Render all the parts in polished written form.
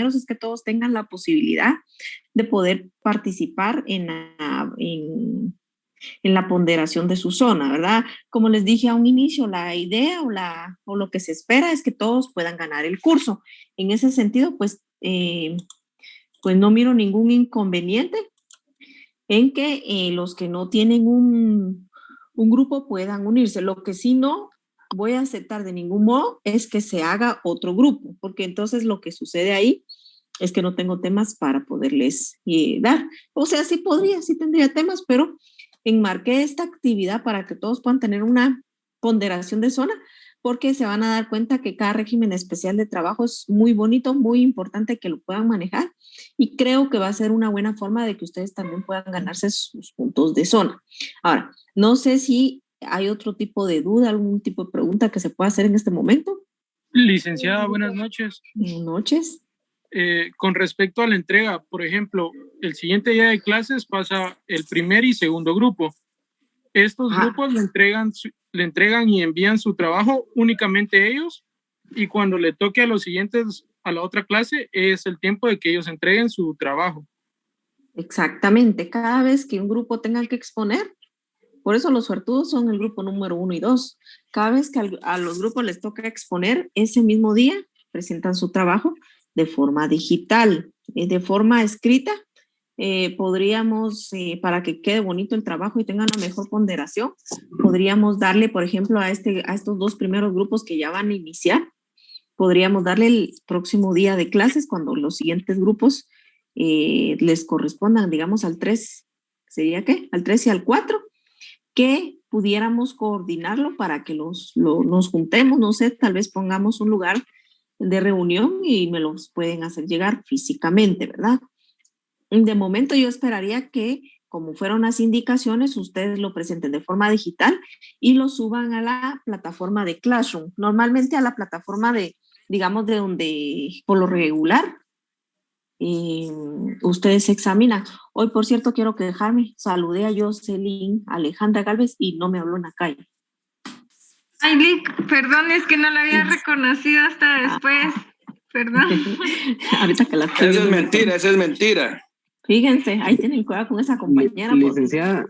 es que todos tengan la posibilidad de poder participar en la ponderación de su zona, ¿verdad? Como les dije a un inicio, la idea o lo que se espera es que todos puedan ganar el curso. En ese sentido, pues no miro ningún inconveniente en que los que no tienen un grupo puedan unirse. Lo que sí no voy a aceptar de ningún modo es que se haga otro grupo, porque entonces lo que sucede ahí es que no tengo temas para poderles dar. O sea, sí podría, sí tendría temas, pero enmarqué esta actividad para que todos puedan tener una ponderación de zona, porque se van a dar cuenta que cada régimen especial de trabajo es muy bonito, muy importante que lo puedan manejar, y creo que va a ser una buena forma de que ustedes también puedan ganarse sus puntos de zona. Ahora, no sé si hay otro tipo de duda, algún tipo de pregunta que se pueda hacer en este momento. Licenciada, buenas noches. Buenas noches. Con respecto a la entrega, por ejemplo, el siguiente día de clases pasa el primer y segundo grupo. Estos grupos le entregan y envían su trabajo únicamente ellos, y cuando le toque a los siguientes, a la otra clase, es el tiempo de que ellos entreguen su trabajo. Exactamente, cada vez que un grupo tenga que exponer, por eso los suertudos son el grupo número 1 y 2. Cada vez que a los grupos les toca exponer, ese mismo día presentan su trabajo de forma digital, de forma escrita. Podríamos, para que quede bonito el trabajo y tengan la mejor ponderación, podríamos darle, por ejemplo, a estos dos primeros grupos que ya van a iniciar, podríamos darle el próximo día de clases cuando los siguientes grupos les correspondan, digamos, al 3, ¿sería qué? Al 3 y al 4, que pudiéramos coordinarlo para que nos juntemos, no sé, tal vez pongamos un lugar de reunión y me los pueden hacer llegar físicamente, ¿verdad? De momento yo esperaría que, como fueron las indicaciones, ustedes lo presenten de forma digital y lo suban a la plataforma de Classroom. Normalmente a la plataforma digamos, de donde por lo regular ustedes examinan. Hoy, por cierto, quiero quejarme. Saludé a Jocelyn Alejandra Galvez y no me habló en la calle. Ay, Lick, perdón, es que no la había reconocido hasta después. Perdón. Ahorita que la estoy viendo. Esa es mentira. Fíjense, ahí tienen cuidado con esa compañera. Licenciada.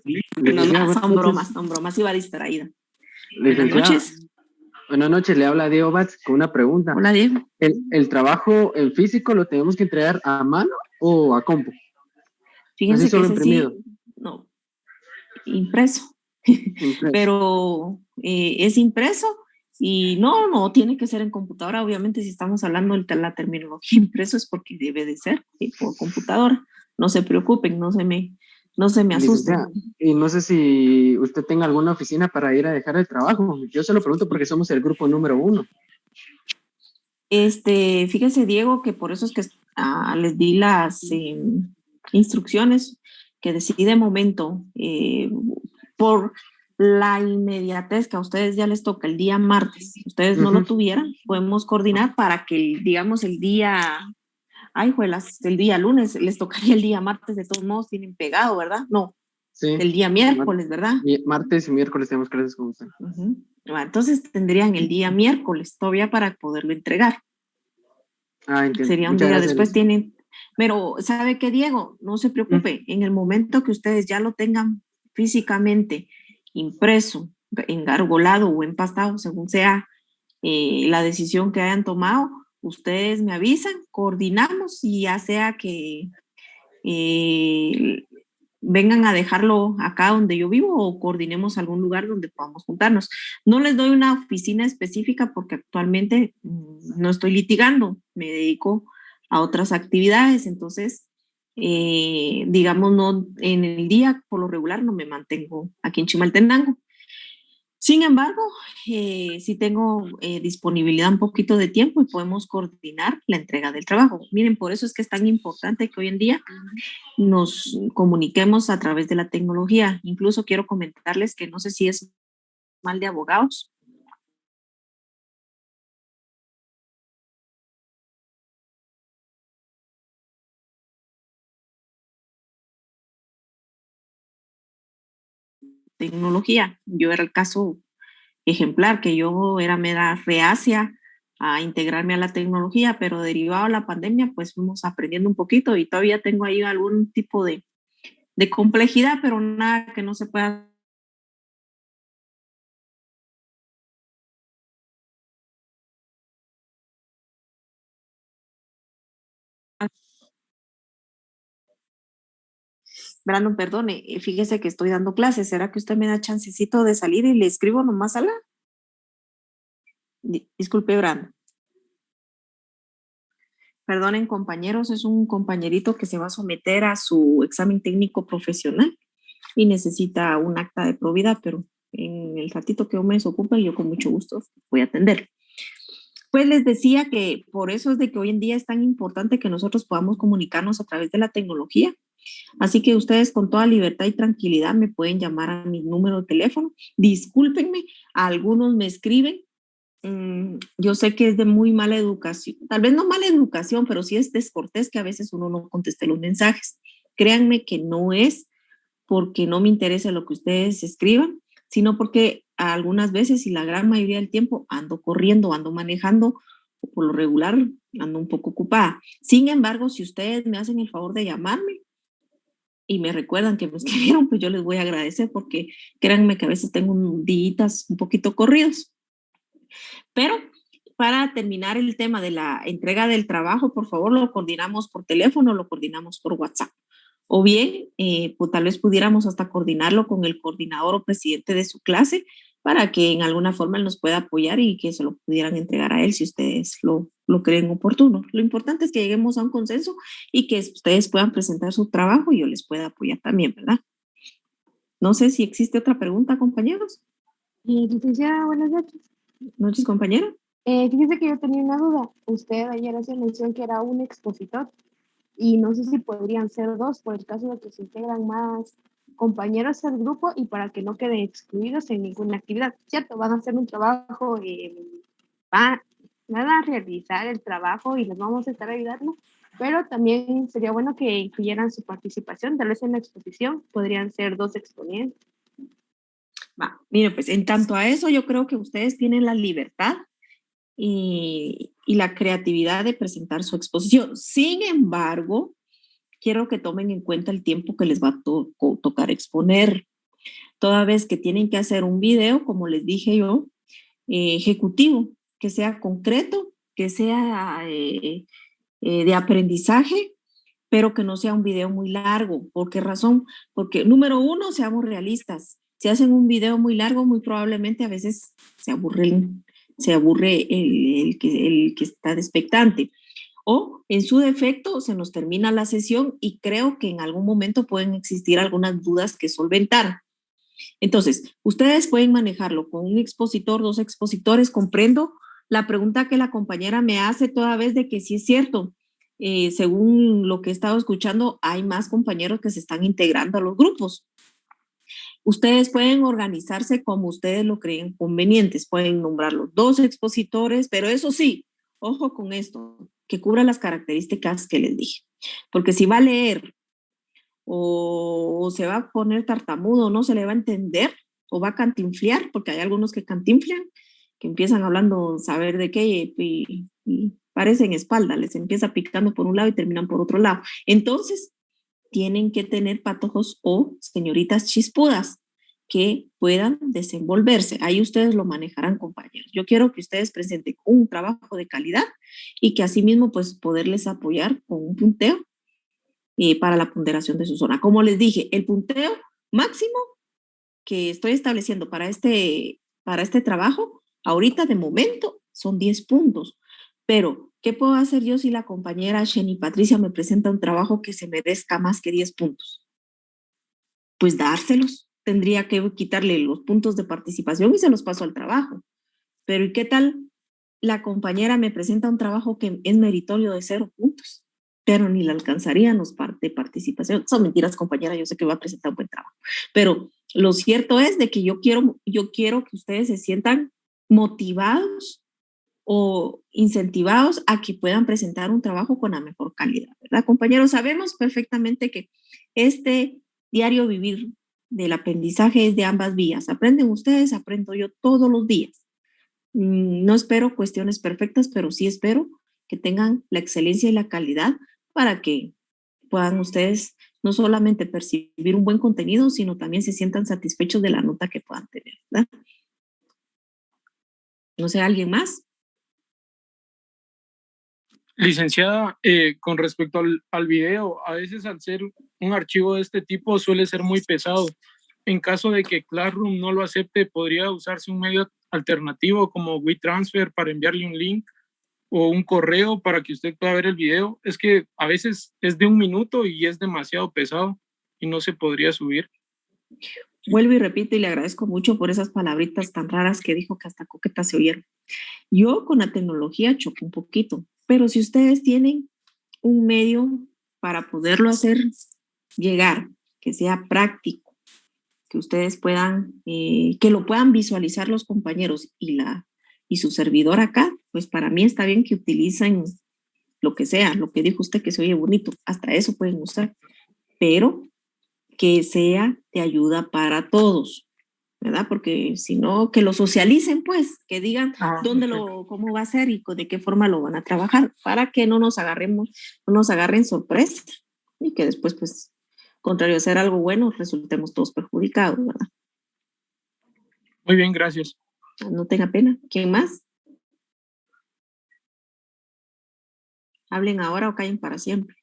Son bromas, iba distraída. Buenas noches. Buenas noches, le habla Diego Batz con una pregunta. Hola, Diego. ¿El trabajo en físico lo tenemos que entregar a mano o a compu? Fíjense ¿Así solo que imprimido? Sí, no, impreso. Pero es impreso y no tiene que ser en computadora. Obviamente, si estamos hablando de la terminología impreso es porque debe de ser por computadora. No se preocupen, no se me asusten. Y no sé si usted tenga alguna oficina para ir a dejar el trabajo. Yo se lo pregunto porque somos el grupo número 1. Fíjese, Diego, que por eso es que les di las instrucciones que decidí de momento por la inmediatez que a ustedes ya les toca el día martes. Ustedes no lo tuvieran, podemos coordinar para que, digamos, el día lunes les tocaría el día martes, de todos modos tienen pegado, ¿verdad? No, sí. El día miércoles, ¿verdad? Martes y miércoles tenemos clases con usted. Entonces tendrían el día miércoles todavía para poderlo entregar. Entiendo. Sería un Muchas día gracias. después tienen, pero ¿sabe qué, Diego? No se preocupe, en el momento que ustedes ya lo tengan físicamente impreso, engargolado o empastado, según sea la decisión que hayan tomado, ustedes me avisan, coordinamos y ya sea que vengan a dejarlo acá donde yo vivo o coordinemos algún lugar donde podamos juntarnos. No les doy una oficina específica porque actualmente no estoy litigando, me dedico a otras actividades, entonces, digamos, no, en el día por lo regular no me mantengo aquí en Chimaltenango. Sin embargo, sí tengo disponibilidad un poquito de tiempo y podemos coordinar la entrega del trabajo. Miren, por eso es que es tan importante que hoy en día nos comuniquemos a través de la tecnología. Incluso quiero comentarles que no sé si es mal de abogados. Tecnología. Yo era el caso ejemplar, que yo era mera reacia a integrarme a la tecnología, pero derivado de la pandemia, pues fuimos aprendiendo un poquito y todavía tengo ahí algún tipo de complejidad, pero nada que no se pueda. Brandon, perdone, fíjese que estoy dando clases. ¿Será que usted me da chancecito de salir y le escribo nomás a la? Disculpe, Brandon. Perdonen, compañeros, es un compañerito que se va a someter a su examen técnico profesional y necesita un acta de probidad, pero en el ratito que yo me desocupe, yo con mucho gusto voy a atender. Pues les decía que por eso es de que hoy en día es tan importante que nosotros podamos comunicarnos a través de la tecnología. Así que ustedes con toda libertad y tranquilidad me pueden llamar a mi número de teléfono. Discúlpenme, algunos me escriben. Yo sé que es de muy mala educación, tal vez no mala educación, pero sí es descortés que a veces uno no conteste los mensajes. Créanme que no es porque no me interesa lo que ustedes escriban, sino porque algunas veces y la gran mayoría del tiempo ando corriendo, ando manejando, o por lo regular ando un poco ocupada. Sin embargo, si ustedes me hacen el favor de llamarme y me recuerdan que me escribieron, pues yo les voy a agradecer porque créanme que a veces tengo días un poquito corridos. Pero para terminar el tema de la entrega del trabajo, por favor, lo coordinamos por teléfono, lo coordinamos por WhatsApp. O bien, pues tal vez pudiéramos hasta coordinarlo con el coordinador o presidente de su clase para que en alguna forma él nos pueda apoyar y que se lo pudieran entregar a él si ustedes lo creen oportuno. Lo importante es que lleguemos a un consenso y que ustedes puedan presentar su trabajo y yo les pueda apoyar también, ¿verdad? No sé si existe otra pregunta, compañeros. Licenciada, buenas noches. Noches, compañera. Fíjese que yo tenía una duda. Usted ayer hacía mención que era un expositor y no sé si podrían ser dos por el caso de que se integran más compañeros al grupo y para que no queden excluidos en ninguna actividad. Cierto, van a hacer un trabajo, van a realizar el trabajo y les vamos a estar ayudando, pero también sería bueno que incluyeran su participación, tal vez en la exposición podrían ser dos exponentes. Mire, pues en tanto a eso, yo creo que ustedes tienen la libertad y la creatividad de presentar su exposición. Sin embargo, quiero que tomen en cuenta el tiempo que les va a tocar exponer. Toda vez que tienen que hacer un video, como les dije yo, ejecutivo, que sea concreto, que sea de aprendizaje, pero que no sea un video muy largo. ¿Por qué razón? Porque, número uno, seamos realistas. Si hacen un video muy largo, muy probablemente a veces se aburre el que está expectante. O, en su defecto, se nos termina la sesión y creo que en algún momento pueden existir algunas dudas que solventar. Entonces, ustedes pueden manejarlo con un expositor, dos expositores. Comprendo la pregunta que la compañera me hace toda vez de que sí es cierto. Según lo que he estado escuchando, hay más compañeros que se están integrando a los grupos. Ustedes pueden organizarse como ustedes lo creen convenientes. Pueden nombrar los dos expositores, pero eso sí, ojo con esto, que cubra las características que les dije. Porque si va a leer o se va a poner tartamudo, no se le va a entender, o va a cantinflear, porque hay algunos que cantinflean, que empiezan hablando saber de qué y parecen espalda, les empieza picando por un lado y terminan por otro lado. Entonces, tienen que tener patojos o señoritas chispudas que puedan desenvolverse. Ahí ustedes lo manejarán, compañeros. Yo quiero que ustedes presenten un trabajo de calidad y que asimismo pues poderles apoyar con un punteo para la ponderación de su zona. Como les dije, el punteo máximo que estoy estableciendo para este trabajo, ahorita de momento son 10 puntos, pero ¿qué puedo hacer yo si la compañera Sheni Patricia me presenta un trabajo que se merezca más que 10 puntos? Pues dárselos. Tendría que quitarle los puntos de participación y se los paso al trabajo. Pero ¿y qué tal la compañera me presenta un trabajo que es meritorio de 0 puntos? Pero ni la alcanzarían los de participación. Son mentiras, compañera, yo sé que va a presentar un buen trabajo. Pero lo cierto es de que yo quiero que ustedes se sientan motivados o incentivados a que puedan presentar un trabajo con la mejor calidad, ¿verdad, compañeros? Sabemos perfectamente que este diario vivir del aprendizaje es de ambas vías. Aprenden ustedes, aprendo yo todos los días. No espero cuestiones perfectas, pero sí espero que tengan la excelencia y la calidad para que puedan ustedes no solamente percibir un buen contenido, sino también se sientan satisfechos de la nota que puedan tener, ¿verdad? No sé, ¿alguien más? Licenciada, con respecto al video, a veces al ser un archivo de este tipo suele ser muy pesado. En caso de que Classroom no lo acepte, ¿podría usarse un medio alternativo como WeTransfer para enviarle un link o un correo para que usted pueda ver el video? Es que a veces es de 1 minuto y es demasiado pesado y no se podría subir. Vuelvo y repito y le agradezco mucho por esas palabritas tan raras que dijo que hasta coquetas se oyeron. Yo con la tecnología choco un poquito, pero si ustedes tienen un medio para poderlo hacer llegar, que sea práctico, que ustedes puedan, que lo puedan visualizar los compañeros y su servidor acá, pues para mí está bien que utilicen lo que sea, lo que dijo usted que se oye bonito, hasta eso pueden usar, pero que sea de ayuda para todos, ¿verdad? Porque si no, que lo socialicen, pues, que digan cómo va a ser y de qué forma lo van a trabajar, para que no nos agarren sorpresa y que después, pues, contrario a hacer algo bueno, resultemos todos perjudicados, ¿verdad? Muy bien, gracias. No tenga pena. ¿Quién más? Hablen ahora o callen para siempre.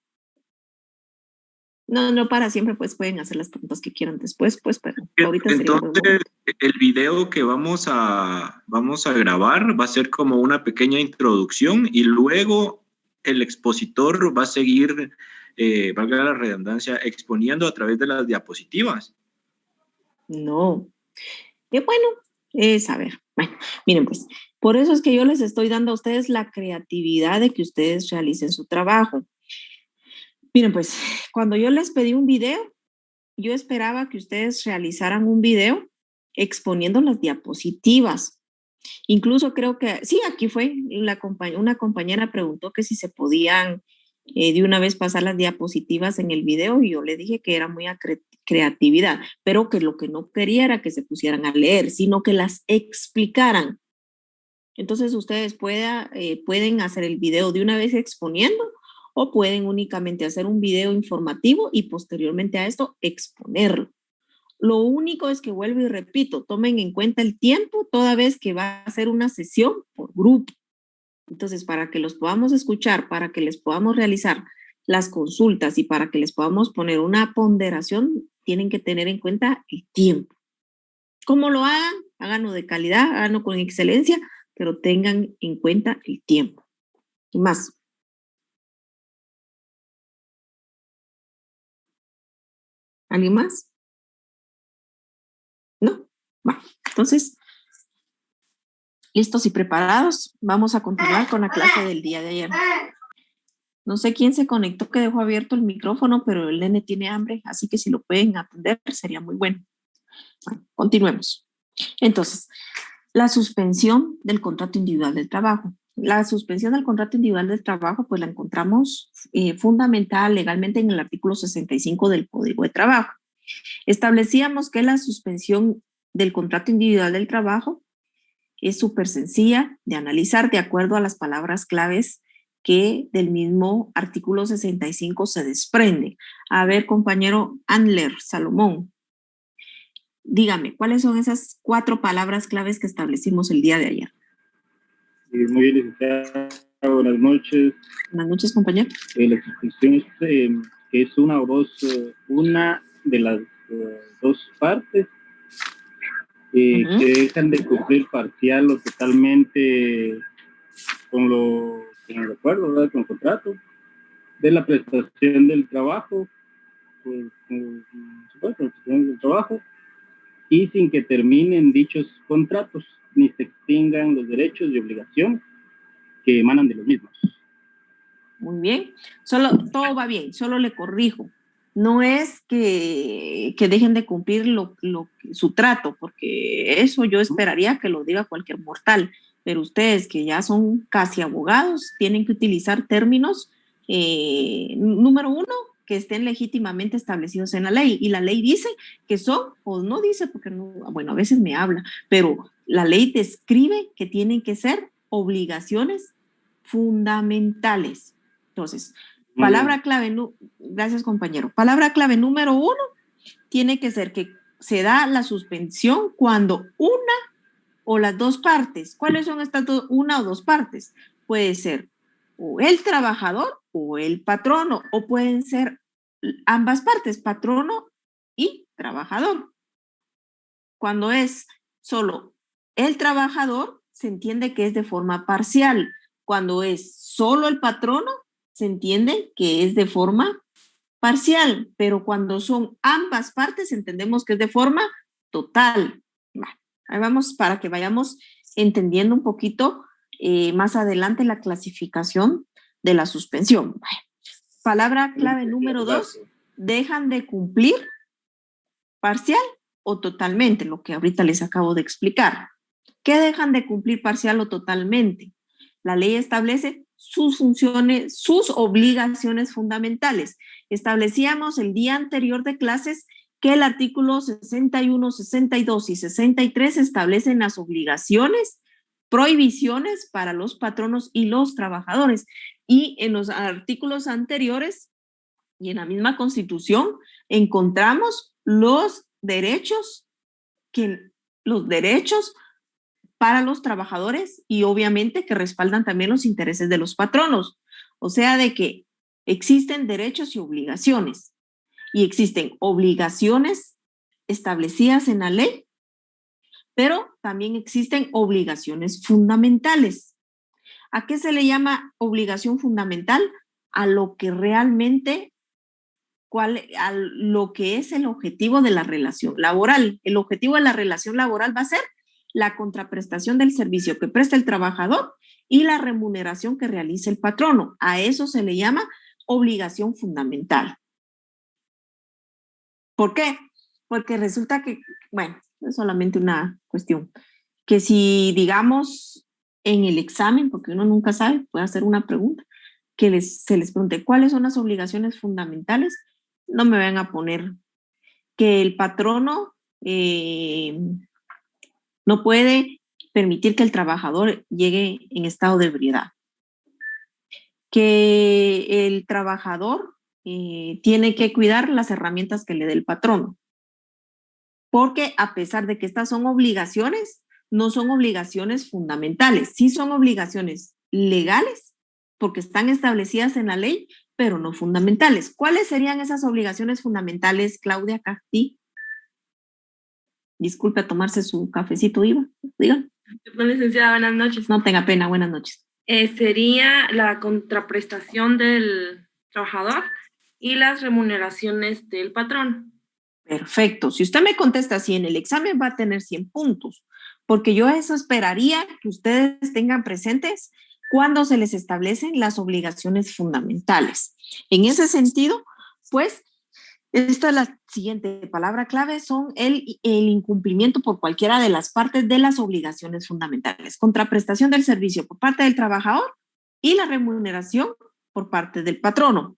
No para siempre, pues pueden hacer las preguntas que quieran después, pues, pero ahorita sería entonces el video que vamos a grabar va a ser como una pequeña introducción y luego el expositor va a seguir, valga la redundancia, exponiendo a través de las diapositivas. No. A ver, bueno, miren pues, por eso es que yo les estoy dando a ustedes la creatividad de que ustedes realicen su trabajo. Miren pues, cuando yo les pedí un video, yo esperaba que ustedes realizaran un video exponiendo las diapositivas. Incluso creo que, sí, aquí fue, una compañera preguntó que si se podían de una vez pasar las diapositivas en el video y yo le dije que era muy creatividad, pero que lo que no quería era que se pusieran a leer, sino que las explicaran. Entonces ustedes pueden hacer el video de una vez exponiendo o pueden únicamente hacer un video informativo y posteriormente a esto exponerlo. Lo único es que vuelvo y repito, tomen en cuenta el tiempo toda vez que va a ser una sesión por grupo. Entonces, para que los podamos escuchar, para que les podamos realizar las consultas y para que les podamos poner una ponderación, tienen que tener en cuenta el tiempo. ¿Cómo lo hagan? Háganlo de calidad, háganlo con excelencia, pero tengan en cuenta el tiempo. ¿Y más? ¿Alguien más? ¿No? Bueno, entonces, listos y preparados, vamos a continuar con la clase del día de ayer. No sé quién se conectó que dejó abierto el micrófono, pero el nene tiene hambre, así que si lo pueden atender sería muy bueno. Bueno, continuemos. Entonces, la suspensión del contrato individual del trabajo. La suspensión del contrato individual del trabajo, pues la encontramos fundamentada legalmente en el artículo 65 del Código de Trabajo. Establecíamos que la suspensión del contrato individual del trabajo es súper sencilla de analizar de acuerdo a las palabras claves que del mismo artículo 65 se desprende. A ver, compañero Andler, Salomón, dígame, ¿cuáles son esas 4 palabras claves que establecimos el día de ayer? Muy bien, licenciada. Buenas noches. Buenas noches, compañero. La suspensión es una o dos, una de las dos partes que dejan de cumplir parcial o totalmente con el acuerdo, ¿verdad? Con el contrato de la prestación del trabajo, del trabajo, y sin que terminen dichos contratos ni se extingan los derechos y obligaciones que emanan de los mismos. Muy bien, todo va bien, solo le corrijo. No es que dejen de cumplir su trato, porque eso yo esperaría que lo diga cualquier mortal, pero ustedes que ya son casi abogados tienen que utilizar términos, número 1, que estén legítimamente establecidos en la ley. Y la ley dice que son, o no dice, porque no, bueno, a veces me habla, pero la ley describe que tienen que ser obligaciones fundamentales. Entonces, palabra clave, gracias compañero, palabra clave número 1, tiene que ser que se da la suspensión cuando una o las dos partes. ¿Cuáles son estas una o dos partes? Puede ser o el trabajador o el patrono, o pueden ser ambas partes, patrono y trabajador. Cuando es solo el trabajador, se entiende que es de forma parcial. Cuando es solo el patrono, se entiende que es de forma parcial, pero cuando son ambas partes, entendemos que es de forma total. Ahí vamos para que vayamos entendiendo un poquito más adelante la clasificación de la suspensión. Palabra clave número 2, dejan de cumplir parcial o totalmente, lo que ahorita les acabo de explicar. ¿Qué dejan de cumplir parcial o totalmente? La ley establece sus funciones, sus obligaciones fundamentales. Establecíamos el día anterior de clases que el artículo 61, 62 y 63 establecen las obligaciones, prohibiciones para los patronos y los trabajadores. Y en los artículos anteriores y en la misma Constitución encontramos los derechos para los trabajadores y obviamente que respaldan también los intereses de los patronos. O sea, de que existen derechos y obligaciones. Y existen obligaciones establecidas en la ley, pero también existen obligaciones fundamentales. ¿A qué se le llama obligación fundamental? A lo que realmente, a lo que es el objetivo de la relación laboral. El objetivo de la relación laboral va a ser la contraprestación del servicio que presta el trabajador y la remuneración que realiza el patrono. A eso se le llama obligación fundamental. ¿Por qué? Porque resulta que, bueno, es solamente una cuestión, que si digamos en el examen, porque uno nunca sabe, puede hacer una pregunta, que se les pregunte cuáles son las obligaciones fundamentales, no me vayan a poner que el patrono no puede permitir que el trabajador llegue en estado de ebriedad, que el trabajador tiene que cuidar las herramientas que le dé el patrono. Porque a pesar de que estas son obligaciones, no son obligaciones fundamentales. Sí son obligaciones legales, porque están establecidas en la ley, pero no fundamentales. ¿Cuáles serían esas obligaciones fundamentales, Claudia Castí? Disculpe a tomarse su cafecito, Iva. Digan. Licenciada, buenas noches. No tenga pena, buenas noches. Sería la contraprestación del trabajador y las remuneraciones del patrón. Perfecto. Si usted me contesta así en el examen va a tener 100 puntos, porque yo eso esperaría que ustedes tengan presentes cuando se les establecen las obligaciones fundamentales. En ese sentido, pues, esta es la siguiente palabra clave, son el incumplimiento por cualquiera de las partes de las obligaciones fundamentales. Contraprestación del servicio por parte del trabajador y la remuneración por parte del patrono.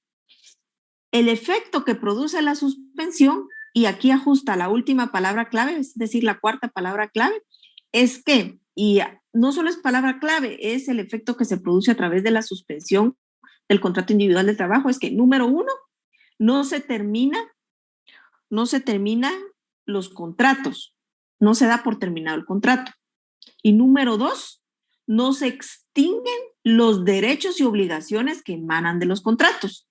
El efecto que produce la suspensión, y aquí ajusta la última palabra clave, es decir, la cuarta palabra clave, es que, y no solo es palabra clave, es el efecto que se produce a través de la suspensión del contrato individual de trabajo, es que, número 1, no se terminan los contratos, no se da por terminado el contrato. Y número 2, no se extinguen los derechos y obligaciones que emanan de los contratos.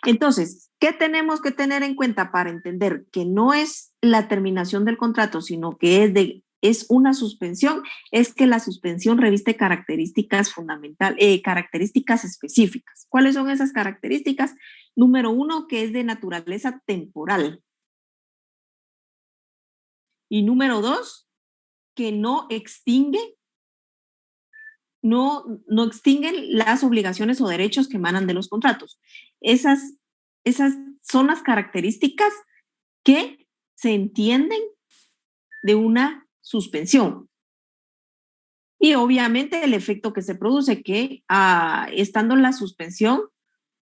Entonces, ¿qué tenemos que tener en cuenta para entender que no es la terminación del contrato, sino que es una suspensión? Es que la suspensión reviste características fundamentales, características específicas. ¿Cuáles son esas características? Número 1, que es de naturaleza temporal. Y número 2, que no extinguen las obligaciones o derechos que emanan de los contratos. Esas son las características que se entienden de una suspensión. Y obviamente el efecto que se produce, que estando en la suspensión,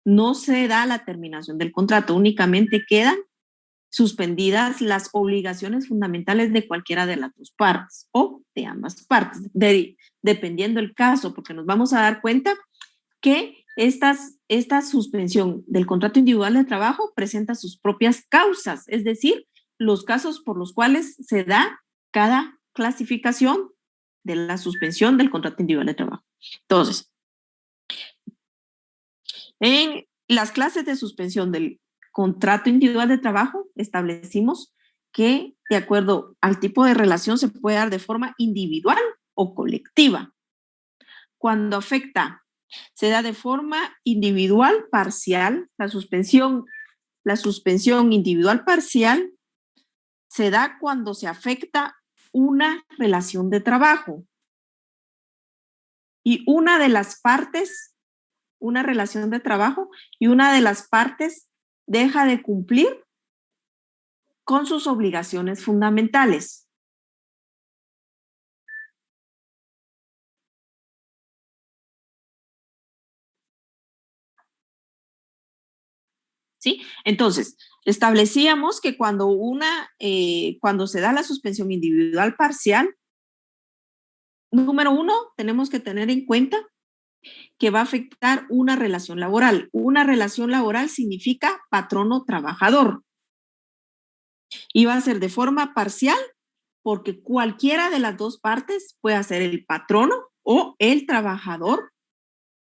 no se da la terminación del contrato, únicamente quedan suspendidas las obligaciones fundamentales de cualquiera de las dos partes o de ambas partes, dependiendo el caso, porque nos vamos a dar cuenta que esta suspensión del contrato individual de trabajo presenta sus propias causas, es decir, los casos por los cuales se da cada clasificación de la suspensión del contrato individual de trabajo. Entonces, en las clases de suspensión del contrato individual de trabajo establecimos que de acuerdo al tipo de relación se puede dar de forma individual o colectiva. Cuando se da de forma individual parcial, la suspensión individual parcial se da cuando se afecta una relación de trabajo y una de las partes deja de cumplir con sus obligaciones fundamentales. ¿Sí? Entonces, establecíamos que cuando se da la suspensión individual parcial, número 1, tenemos que tener en cuenta que va a afectar una relación laboral. Una relación laboral significa patrono-trabajador. Y va a ser de forma parcial porque cualquiera de las dos partes, puede ser el patrono o el trabajador,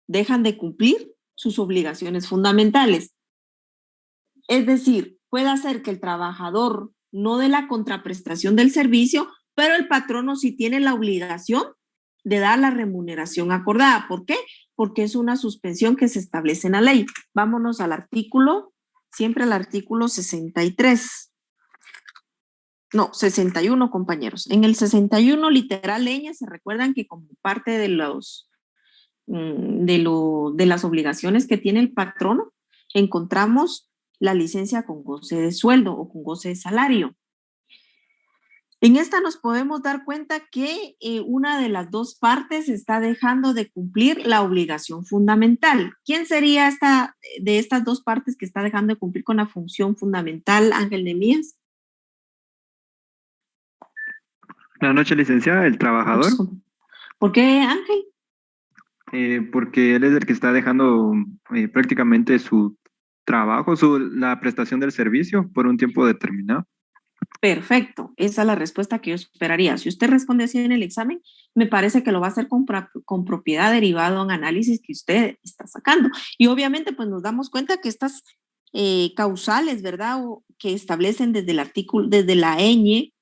dejan de cumplir sus obligaciones fundamentales. Es decir, puede ser que el trabajador no dé la contraprestación del servicio, pero el patrono sí tiene la obligación de dar la remuneración acordada. ¿Por qué? Porque es una suspensión que se establece en la ley. Vámonos al artículo, siempre al artículo 63. No, 61, compañeros. En el 61, literal leña, se recuerdan que como parte de las obligaciones que tiene el patrono, encontramos la licencia con goce de sueldo o con goce de salario. En esta nos podemos dar cuenta que una de las dos partes está dejando de cumplir la obligación fundamental. ¿Quién sería de estas dos partes que está dejando de cumplir con la función fundamental, Ángel Nemías? Buenas noches, licenciada. El trabajador. ¿Por qué, Ángel? Porque él es el que está dejando prácticamente su trabajo, la prestación del servicio por un tiempo determinado. Perfecto, esa es la respuesta que yo esperaría. Si usted responde así en el examen, me parece que lo va a hacer con propiedad derivado a un análisis que usted está sacando. Y obviamente pues nos damos cuenta que estas causales, ¿verdad? Que establecen desde la ñ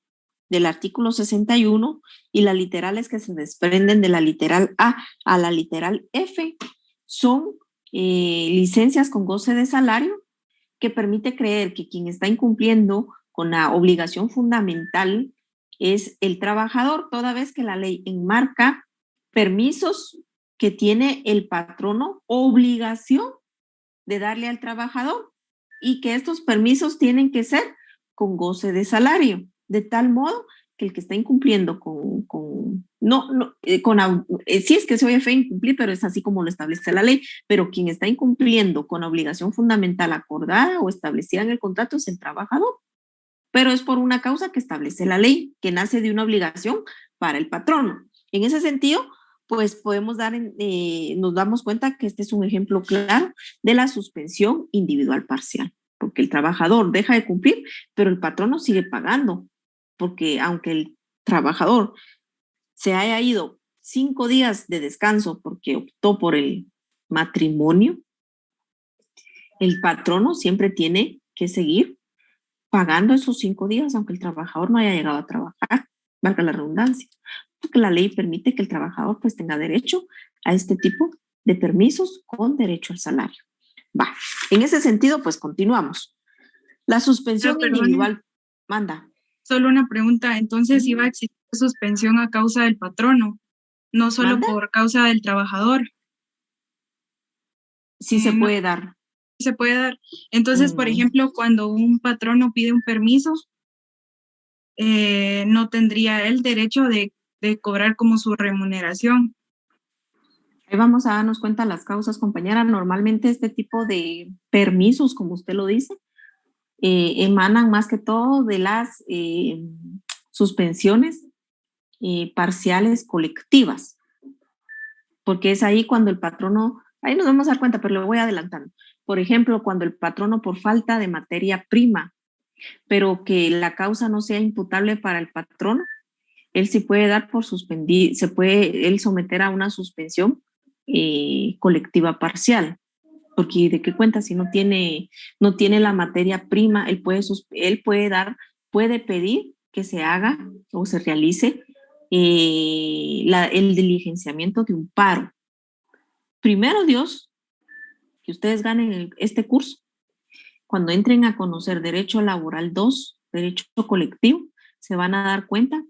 del artículo 61 y las literales que se desprenden de la literal A a la literal F son licencias con goce de salario que permite creer que quien está incumpliendo con la obligación fundamental es el trabajador, toda vez que la ley enmarca permisos que tiene el patrono obligación de darle al trabajador y que estos permisos tienen que ser con goce de salario, de tal modo que el que está incumpliendo sí es que se oye feo incumplir, pero es así como lo establece la ley, pero quien está incumpliendo con la obligación fundamental acordada o establecida en el contrato es el trabajador, pero es por una causa que establece la ley, que nace de una obligación para el patrono. En ese sentido, pues nos damos cuenta que este es un ejemplo claro de la suspensión individual parcial, porque el trabajador deja de cumplir, pero el patrono sigue pagando, porque aunque el trabajador se haya ido 5 días de descanso porque optó por el matrimonio, el patrono siempre tiene que seguir pagando esos 5 días, aunque el trabajador no haya llegado a trabajar, valga la redundancia, porque la ley permite que el trabajador pues tenga derecho a este tipo de permisos con derecho al salario. En ese sentido, pues continuamos. La suspensión individual, manda. Solo una pregunta, entonces iba a existir suspensión a causa del patrono, no solo por causa del trabajador. Sí se puede dar. Se puede dar. Entonces, por ejemplo, cuando un patrono pide un permiso, no tendría el derecho de de cobrar como su remuneración. Ahí vamos a darnos cuenta las causas, compañera. Normalmente este tipo de permisos, como usted lo dice, emanan más que todo de las suspensiones parciales colectivas, porque es ahí cuando el patrono, ahí nos vamos a dar cuenta, pero lo voy adelantando. Por ejemplo, cuando el patrono por falta de materia prima, pero que la causa no sea imputable para el patrono, él sí puede dar por suspendir, se puede él someter a una suspensión colectiva parcial, porque de qué cuenta si no tiene la materia prima, él puede pedir que se haga o se realice el diligenciamiento de un paro. Primero Dios, que ustedes ganen este curso, cuando entren a conocer Derecho Laboral 2, Derecho Colectivo, se van a dar cuenta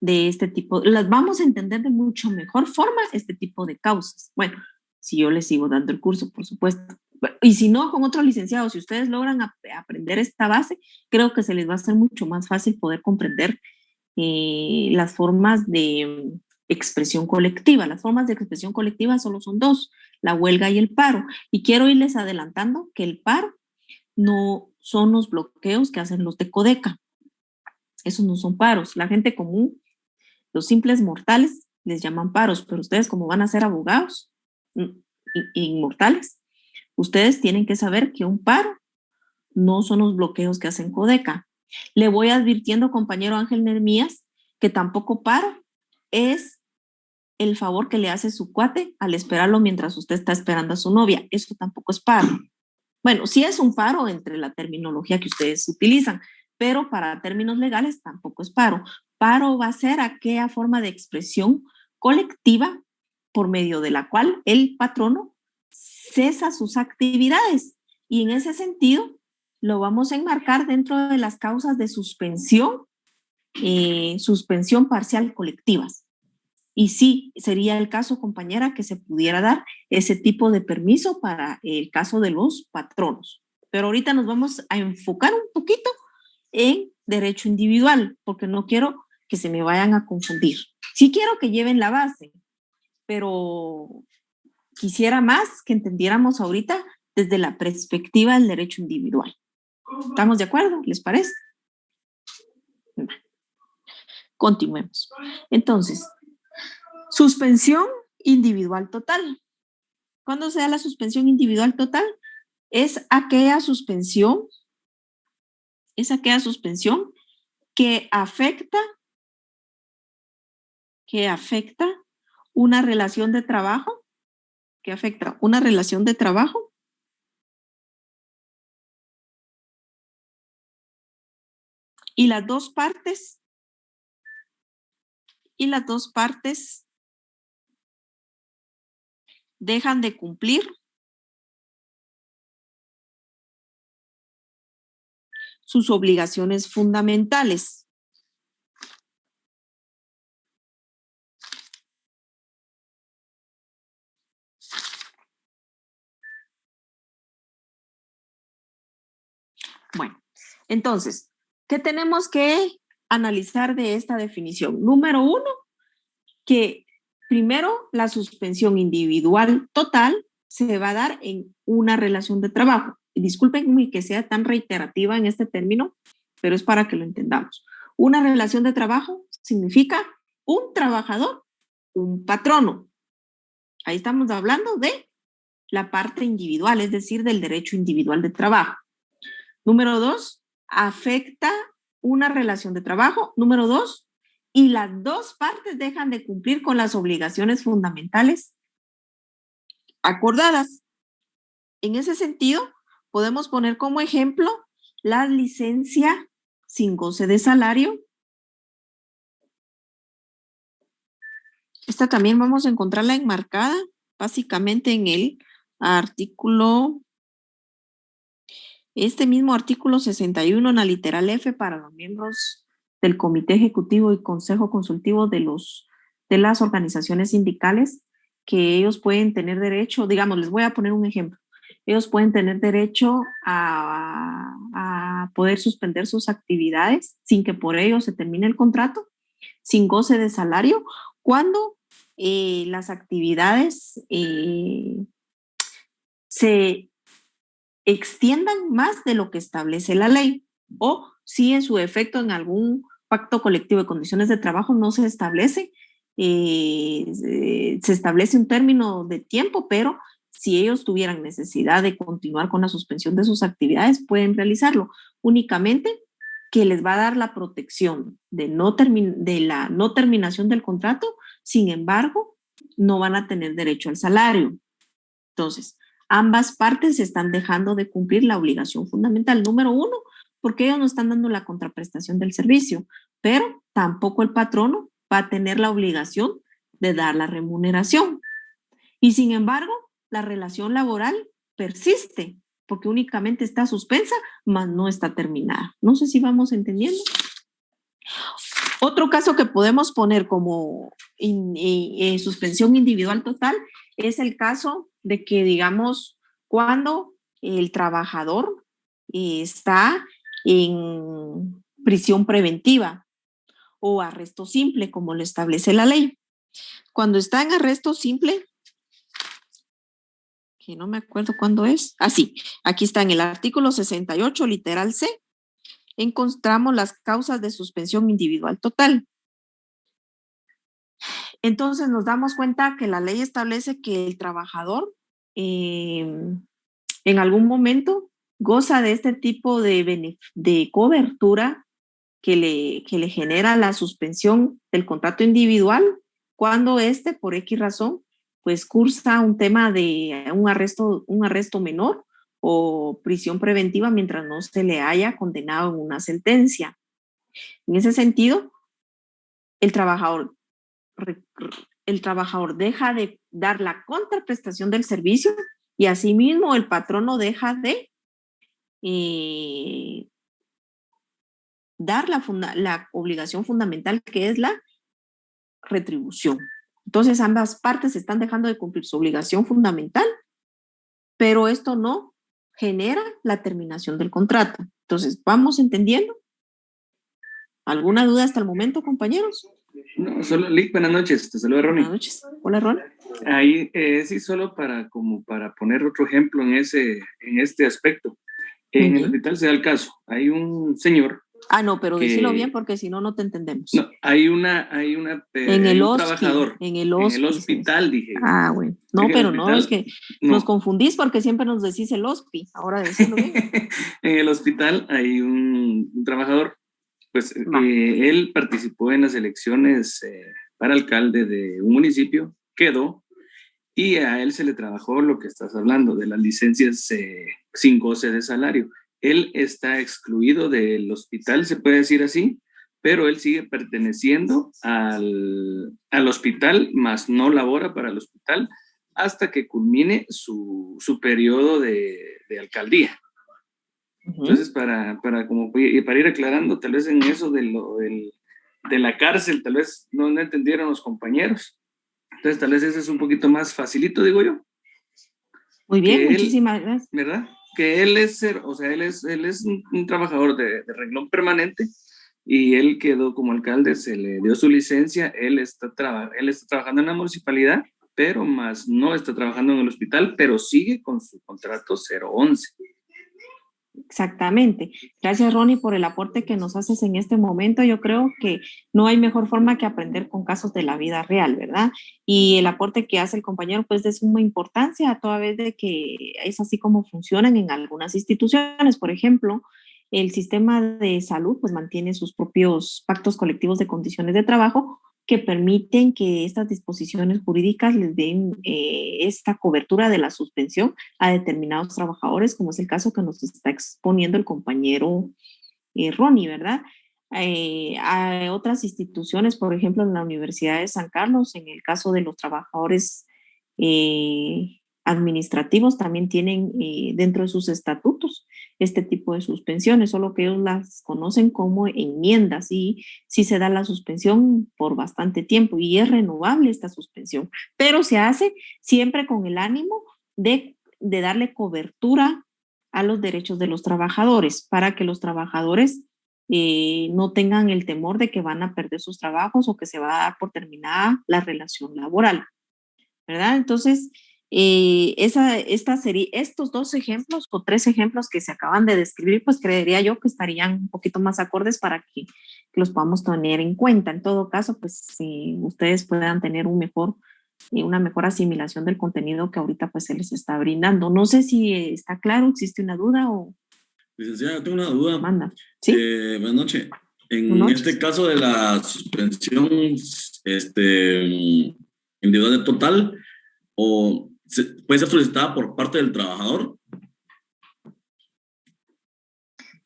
de este tipo, las vamos a entender de mucho mejor forma este tipo de causas. Bueno, si yo les sigo dando el curso, por supuesto. Y si no, con otro licenciado, si ustedes logran aprender esta base, creo que se les va a hacer mucho más fácil poder comprender las formas de expresión colectiva. Las formas de expresión colectiva solo son dos, la huelga y el paro. Y quiero irles adelantando que el paro no son los bloqueos que hacen los de Codeca. Esos no son paros. La gente común, los simples mortales, les llaman paros, pero ustedes como van a ser abogados inmortales, ustedes tienen que saber que un paro no son los bloqueos que hacen Codeca. Le voy advirtiendo, compañero Ángel Nermías, que tampoco paro es el favor que le hace su cuate al esperarlo mientras usted está esperando a su novia. Eso tampoco es paro. Bueno, sí es un paro entre la terminología que ustedes utilizan, pero para términos legales tampoco es paro. Paro va a ser aquella forma de expresión colectiva por medio de la cual el patrono cesa sus actividades. Y en ese sentido, lo vamos a enmarcar dentro de las causas de suspensión, suspensión parcial colectivas. Y sí, sería el caso, compañera, que se pudiera dar ese tipo de permiso para el caso de los patronos. Pero ahorita nos vamos a enfocar un poquito en derecho individual, porque no quiero que se me vayan a confundir. Sí quiero que lleven la base, pero quisiera más que entendiéramos ahorita desde la perspectiva del derecho individual. ¿Estamos de acuerdo? ¿Les parece? Continuemos. Entonces, suspensión individual total. ¿Cuándo se da la suspensión individual total? Es aquella suspensión que afecta una relación de trabajo, y las dos partes dejan de cumplir sus obligaciones fundamentales. Bueno, entonces, ¿qué tenemos que analizar de esta definición? Número uno, que primero la suspensión individual total se va a dar en una relación de trabajo. Discúlpenme que sea tan reiterativa en este término, pero es para que lo entendamos. Una relación de trabajo significa un trabajador, un patrono. Ahí estamos hablando de la parte individual, es decir, del derecho individual de trabajo. Número dos, afecta una relación de trabajo. Número dos, y las dos partes dejan de cumplir con las obligaciones fundamentales acordadas. En ese sentido, podemos poner como ejemplo la licencia sin goce de salario. Esta también vamos a encontrarla enmarcada básicamente en el artículo, este mismo artículo 61 en la literal F para los miembros del Comité Ejecutivo y Consejo Consultivo de las organizaciones sindicales, que ellos pueden tener derecho, digamos, les voy a poner un ejemplo, ellos pueden tener derecho a poder suspender sus actividades sin que por ello se termine el contrato sin goce de salario cuando las actividades se extiendan más de lo que establece la ley, o si en su efecto en algún pacto colectivo de condiciones de trabajo no se establece, se establece un término de tiempo, pero si ellos tuvieran necesidad de continuar con la suspensión de sus actividades, pueden realizarlo, únicamente que les va a dar la protección de la no terminación del contrato, sin embargo, no van a tener derecho al salario. Entonces, ambas partes están dejando de cumplir la obligación fundamental. Número uno, porque ellos no están dando la contraprestación del servicio, pero tampoco el patrono va a tener la obligación de dar la remuneración. Y sin embargo, la relación laboral persiste, porque únicamente está suspensa, mas no está terminada. No sé si vamos entendiendo. Otro caso que podemos poner como suspensión individual total es el caso de que, digamos, cuando el trabajador está en prisión preventiva o arresto simple, como lo establece la ley. Cuando está en arresto simple, que no me acuerdo cuándo es. Sí, aquí está en el artículo 68, literal C, encontramos las causas de suspensión individual total. Entonces nos damos cuenta que la ley establece que el trabajador en algún momento goza de este tipo de cobertura que le genera la suspensión del contrato individual cuando por X razón, pues cursa un tema de un arresto menor o prisión preventiva mientras no se le haya condenado en una sentencia. En ese sentido, el trabajador deja de dar la contraprestación del servicio y asimismo el patrono deja de dar la obligación fundamental, que es la retribución. Entonces ambas partes están dejando de cumplir su obligación fundamental, pero esto no genera la terminación del contrato. Entonces, ¿vamos entendiendo? ¿Alguna duda hasta el momento, compañeros? No, solo, Lick, buenas noches, te saluda Ronnie. Buenas noches. Hola, Ronnie. Ahí sí, solo para poner otro ejemplo en este aspecto. En el hospital se da el caso, hay un señor. No, pero decilo bien porque si no, no te entendemos. No, hay un trabajador. En el hospital, dije. Bueno. No, pero no, es que nos confundís porque siempre nos decís el hospi. Ahora decilo bien. En el hospital hay un trabajador, pues él participó en las elecciones para alcalde de un municipio, quedó, y a él se le trabajó lo que estás hablando, de las licencias sin goce de salario. Él está excluido del hospital, se puede decir así, pero él sigue perteneciendo al hospital, más no labora para el hospital hasta que culmine su periodo de alcaldía. Entonces, para ir aclarando, tal vez en eso de la cárcel, tal vez no entendieron los compañeros. Entonces, tal vez ese es un poquito más facilito, digo yo. Muy bien, muchísimas gracias. ¿Verdad? Que él es un trabajador de renglón permanente y él quedó como alcalde, se le dio su licencia, él está trabajando en la municipalidad, pero más no está trabajando en el hospital, pero sigue con su contrato 011. Exactamente. Gracias, Ronnie, por el aporte que nos haces en este momento. Yo creo que no hay mejor forma que aprender con casos de la vida real, ¿verdad? Y el aporte que hace el compañero, pues, de suma importancia, a toda vez de que es así como funcionan en algunas instituciones. Por ejemplo, el sistema de salud, pues, mantiene sus propios pactos colectivos de condiciones de trabajo que permiten que estas disposiciones jurídicas les den esta cobertura de la suspensión a determinados trabajadores, como es el caso que nos está exponiendo el compañero Ronnie, ¿verdad? Hay otras instituciones, por ejemplo, en la Universidad de San Carlos, en el caso de los trabajadores administrativos, también tienen dentro de sus estatutos este tipo de suspensiones, solo que ellos las conocen como enmiendas y sí se da la suspensión por bastante tiempo y es renovable esta suspensión, pero se hace siempre con el ánimo de darle cobertura a los derechos de los trabajadores para que los trabajadores no tengan el temor de que van a perder sus trabajos o que se va a dar por terminada la relación laboral, ¿verdad? Entonces, estos 2 ejemplos o 3 ejemplos que se acaban de describir, pues creería yo que estarían un poquito más acordes para que los podamos tener en cuenta. En todo caso, pues si ustedes puedan tener una mejor asimilación del contenido que ahorita pues se les está brindando. No sé si está claro, existe una duda o... Licenciada, tengo una duda. Manda. ¿Sí? Buenas noches. En este caso de la suspensión individual total, ¿puede ser solicitada por parte del trabajador?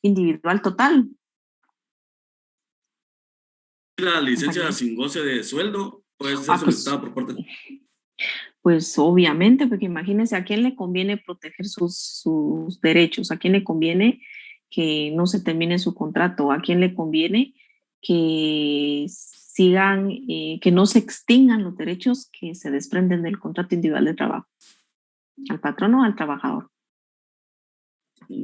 Individual total. La licencia sin goce de sueldo puede ser solicitada por parte de... Pues obviamente, porque imagínense a quién le conviene proteger sus derechos, a quién le conviene que no se termine su contrato, a quién le conviene que sigan, que no se extingan los derechos que se desprenden del contrato individual de trabajo. ¿Al patrón o al trabajador?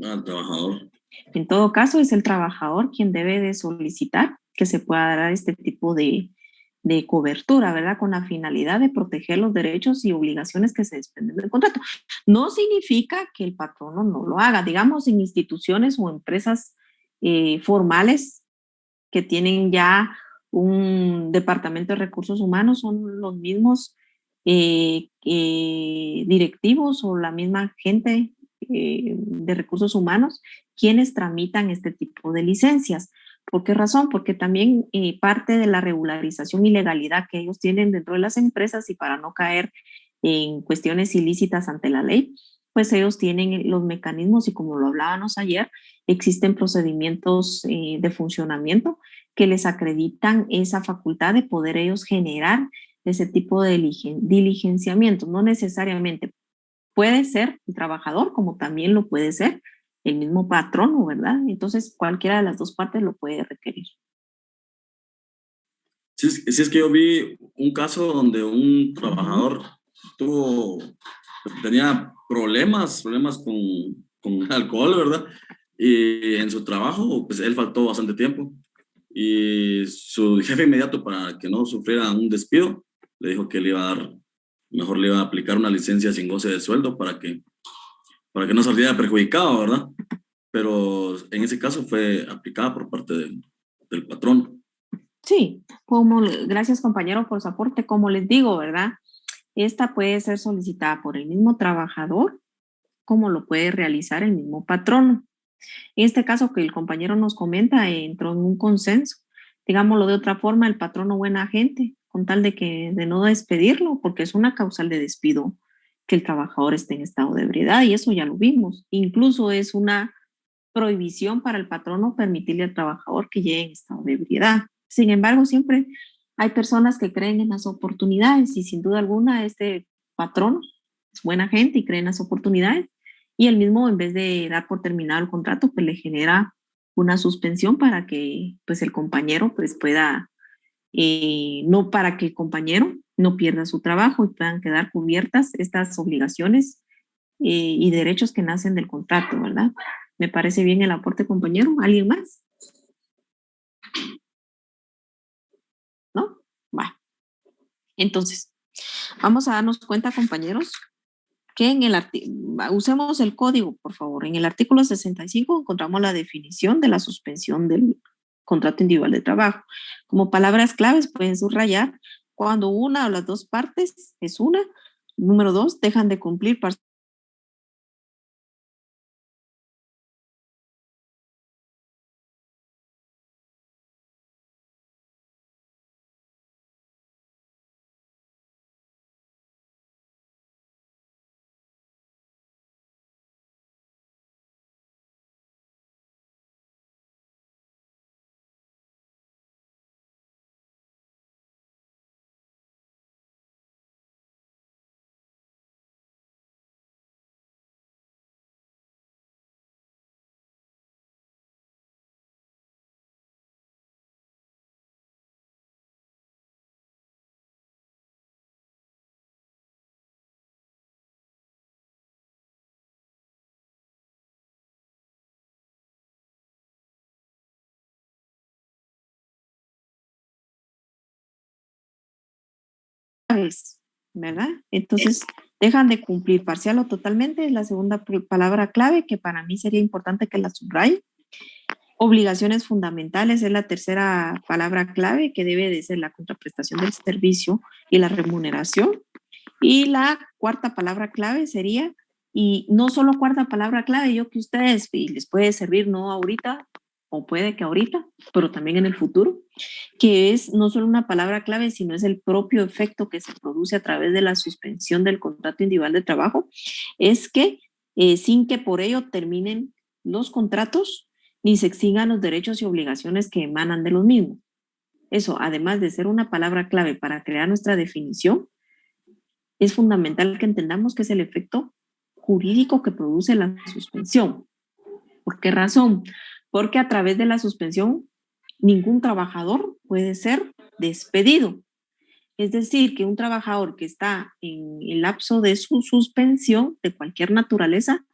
Al trabajador. En todo caso, es el trabajador quien debe de solicitar que se pueda dar este tipo de cobertura, ¿verdad? Con la finalidad de proteger los derechos y obligaciones que se desprenden del contrato. No significa que el patrono no lo haga. Digamos, en instituciones o empresas formales que tienen ya un departamento de recursos humanos, son los mismos directivos o la misma gente de recursos humanos quienes tramitan este tipo de licencias. ¿Por qué razón? Porque también parte de la regularización y legalidad que ellos tienen dentro de las empresas y para no caer en cuestiones ilícitas ante la ley, pues ellos tienen los mecanismos y como lo hablábamos ayer, existen procedimientos de funcionamiento que les acreditan esa facultad de poder ellos generar ese tipo de diligenciamiento. No necesariamente puede ser el trabajador, como también lo puede ser el mismo patrono, ¿verdad? Entonces, cualquiera de las dos partes lo puede requerir. Si es que yo vi un caso donde un trabajador tenía problemas con alcohol, ¿verdad? Y en su trabajo, pues él faltó bastante tiempo. Y su jefe inmediato, para que no sufriera un despido, le dijo que mejor le iba a aplicar una licencia sin goce de sueldo para que no saliera perjudicado, ¿verdad? Pero en ese caso fue aplicada por parte del patrón. Sí, gracias compañero por su aporte, como les digo, ¿verdad? Esta puede ser solicitada por el mismo trabajador, como lo puede realizar el mismo patrono. En este caso que el compañero nos comenta, entró en un consenso. Digámoslo de otra forma, el patrono buena gente, con tal de no despedirlo, porque es una causal de despido que el trabajador esté en estado de ebriedad, y eso ya lo vimos. Incluso es una prohibición para el patrono permitirle al trabajador que llegue en estado de ebriedad. Sin embargo, siempre hay personas que creen en las oportunidades y sin duda alguna este patrono es buena gente y cree en las oportunidades y él mismo en vez de dar por terminado el contrato pues le genera una suspensión para que pues el compañero pues pueda, no para que el compañero no pierda su trabajo y puedan quedar cubiertas estas obligaciones y derechos que nacen del contrato, ¿verdad? Me parece bien el aporte, compañero. ¿Alguien más? ¿No? Bueno. Entonces, vamos a darnos cuenta, compañeros, que usemos el código, por favor. En el artículo 65 encontramos la definición de la suspensión del contrato individual de trabajo. Como palabras claves pueden subrayar cuando una o las dos partes es una. Número 2, dejan de cumplir graves, ¿verdad? Entonces, dejan de cumplir parcial o totalmente, es la segunda palabra clave que para mí sería importante que la subraye. Obligaciones fundamentales es la tercera palabra clave que debe de ser la contraprestación del servicio y la remuneración. Y la cuarta palabra clave sería, y no solo cuarta palabra clave, yo que ustedes, y les puede servir no ahorita, o puede que ahorita, pero también en el futuro, que es no solo una palabra clave, sino es el propio efecto que se produce a través de la suspensión del contrato individual de trabajo, es que sin que por ello terminen los contratos, ni se extingan los derechos y obligaciones que emanan de los mismos. Eso, además de ser una palabra clave para crear nuestra definición, es fundamental que entendamos que es el efecto jurídico que produce la suspensión. ¿Por qué razón? Porque a través de la suspensión ningún trabajador puede ser despedido. Es decir, que un trabajador que está en el lapso de su suspensión de cualquier naturaleza,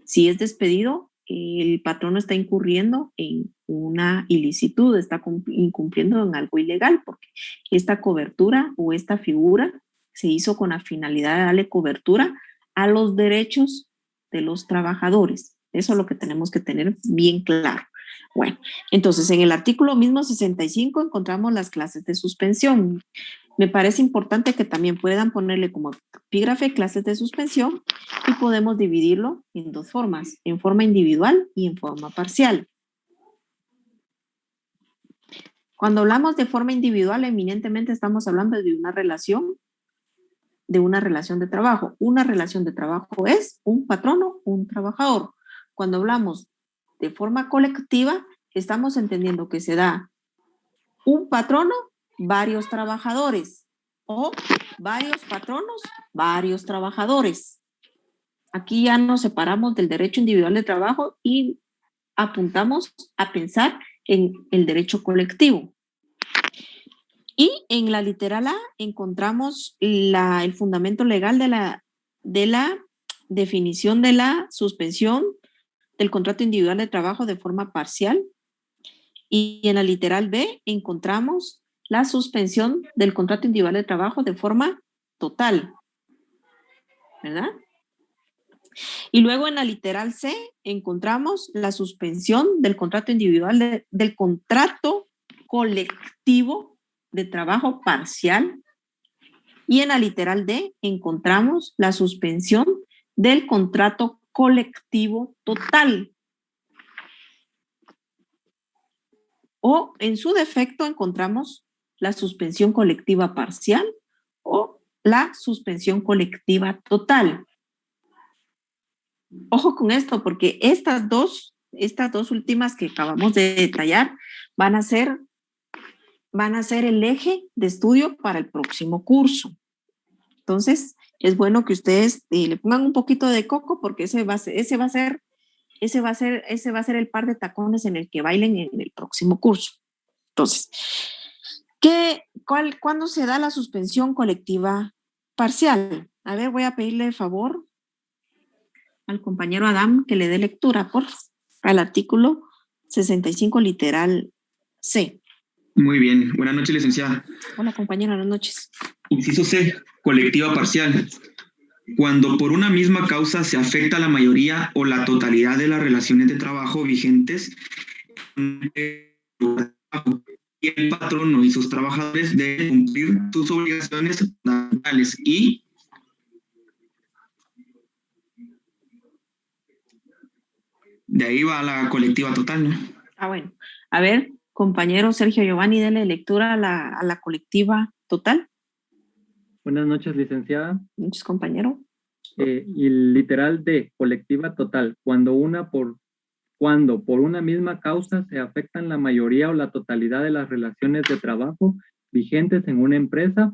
si es despedido, el patrono está incurriendo en una ilicitud, está incumpliendo en algo ilegal, porque esta cobertura o esta figura se hizo con la finalidad de darle cobertura a los derechos de los trabajadores. Eso es lo que tenemos que tener bien claro. Bueno, entonces en el artículo mismo 65 encontramos las clases de suspensión. Me parece importante que también puedan ponerle como epígrafe clases de suspensión y podemos dividirlo en dos formas, en forma individual y en forma parcial. Cuando hablamos de forma individual, eminentemente estamos hablando de una relación de trabajo. Una relación de trabajo es un patrono, un trabajador. Cuando hablamos de forma colectiva, estamos entendiendo que se da un patrono, varios trabajadores, o varios patronos, varios trabajadores. Aquí ya nos separamos del derecho individual de trabajo y apuntamos a pensar en el derecho colectivo. Y en la literal A encontramos el fundamento legal de la definición de la suspensión del contrato individual de trabajo de forma parcial. Y en la literal B encontramos la suspensión del contrato individual de trabajo de forma total, ¿verdad? Y luego en la literal C encontramos la suspensión del contrato individual del contrato colectivo de trabajo parcial. Y en la literal D encontramos la suspensión del contrato colectivo total. O en su defecto encontramos la suspensión colectiva parcial o la suspensión colectiva total. Ojo con esto, porque estas dos últimas que acabamos de detallar van a ser el eje de estudio para el próximo curso. Entonces, es bueno que ustedes le pongan un poquito de coco porque ese va a ser el par de tacones en el que bailen en el próximo curso. Entonces, ¿cuándo se da la suspensión colectiva parcial? A ver, voy a pedirle favor al compañero Adam que le dé lectura, al artículo 65 literal C. Muy bien. Buenas noches, licenciada. Hola, compañero. Buenas noches. Inciso C, colectiva parcial. Cuando por una misma causa se afecta la mayoría o la totalidad de las relaciones de trabajo vigentes y el patrono y sus trabajadores deben cumplir sus obligaciones fundamentales y de ahí va la colectiva total, ¿no? Bueno. A ver, compañero Sergio Giovanni, dele lectura a la colectiva total. Buenas noches, licenciada. Noches, compañero. Y literal D, colectiva total, cuando por una misma causa se afectan la mayoría o la totalidad de las relaciones de trabajo vigentes en una empresa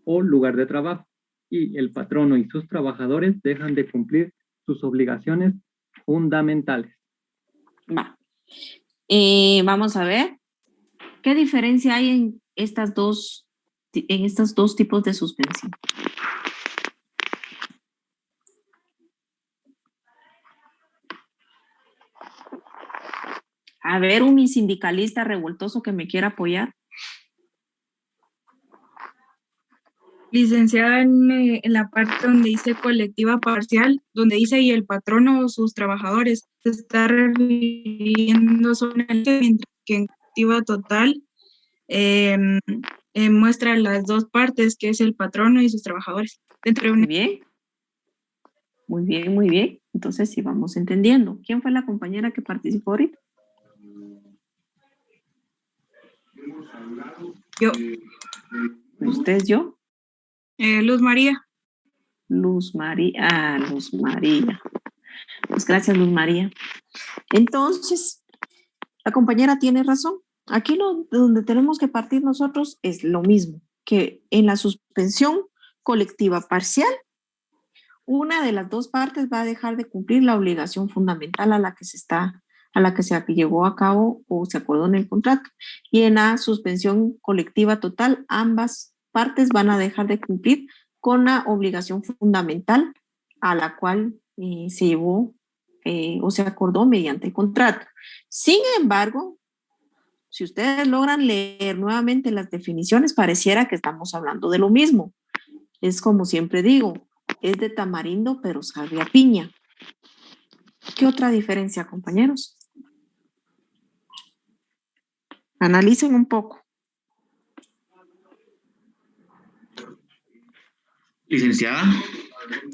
o lugar de trabajo y el patrono y sus trabajadores dejan de cumplir sus obligaciones fundamentales. Vamos a ver qué diferencia hay en estos dos tipos de suspensión. A ver, un sindicalista revoltoso que me quiera apoyar. Licenciada, en la parte donde dice colectiva parcial, donde dice y el patrono o sus trabajadores, se está refiriendo solamente, mientras que en colectiva total muestra las dos partes, que es el patrono y sus trabajadores. Muy bien. Muy bien, muy bien. Entonces sí vamos entendiendo. ¿Quién fue la compañera que participó ahorita? Yo. ¿Usted, yo? Luz María. Luz María. Luz María. Pues gracias, Luz María. Entonces, la compañera tiene razón. Aquí donde tenemos que partir nosotros es lo mismo, que en la suspensión colectiva parcial, una de las dos partes va a dejar de cumplir la obligación fundamental a la que se llevó a cabo o se acordó en el contrato. Y en la suspensión colectiva total, ambas partes van a dejar de cumplir con la obligación fundamental a la cual se llevó o se acordó mediante el contrato. Sin embargo, si ustedes logran leer nuevamente las definiciones, pareciera que estamos hablando de lo mismo. Es como siempre digo, es de tamarindo, pero sabe a piña. ¿Qué otra diferencia, compañeros? Analicen un poco. Licenciada.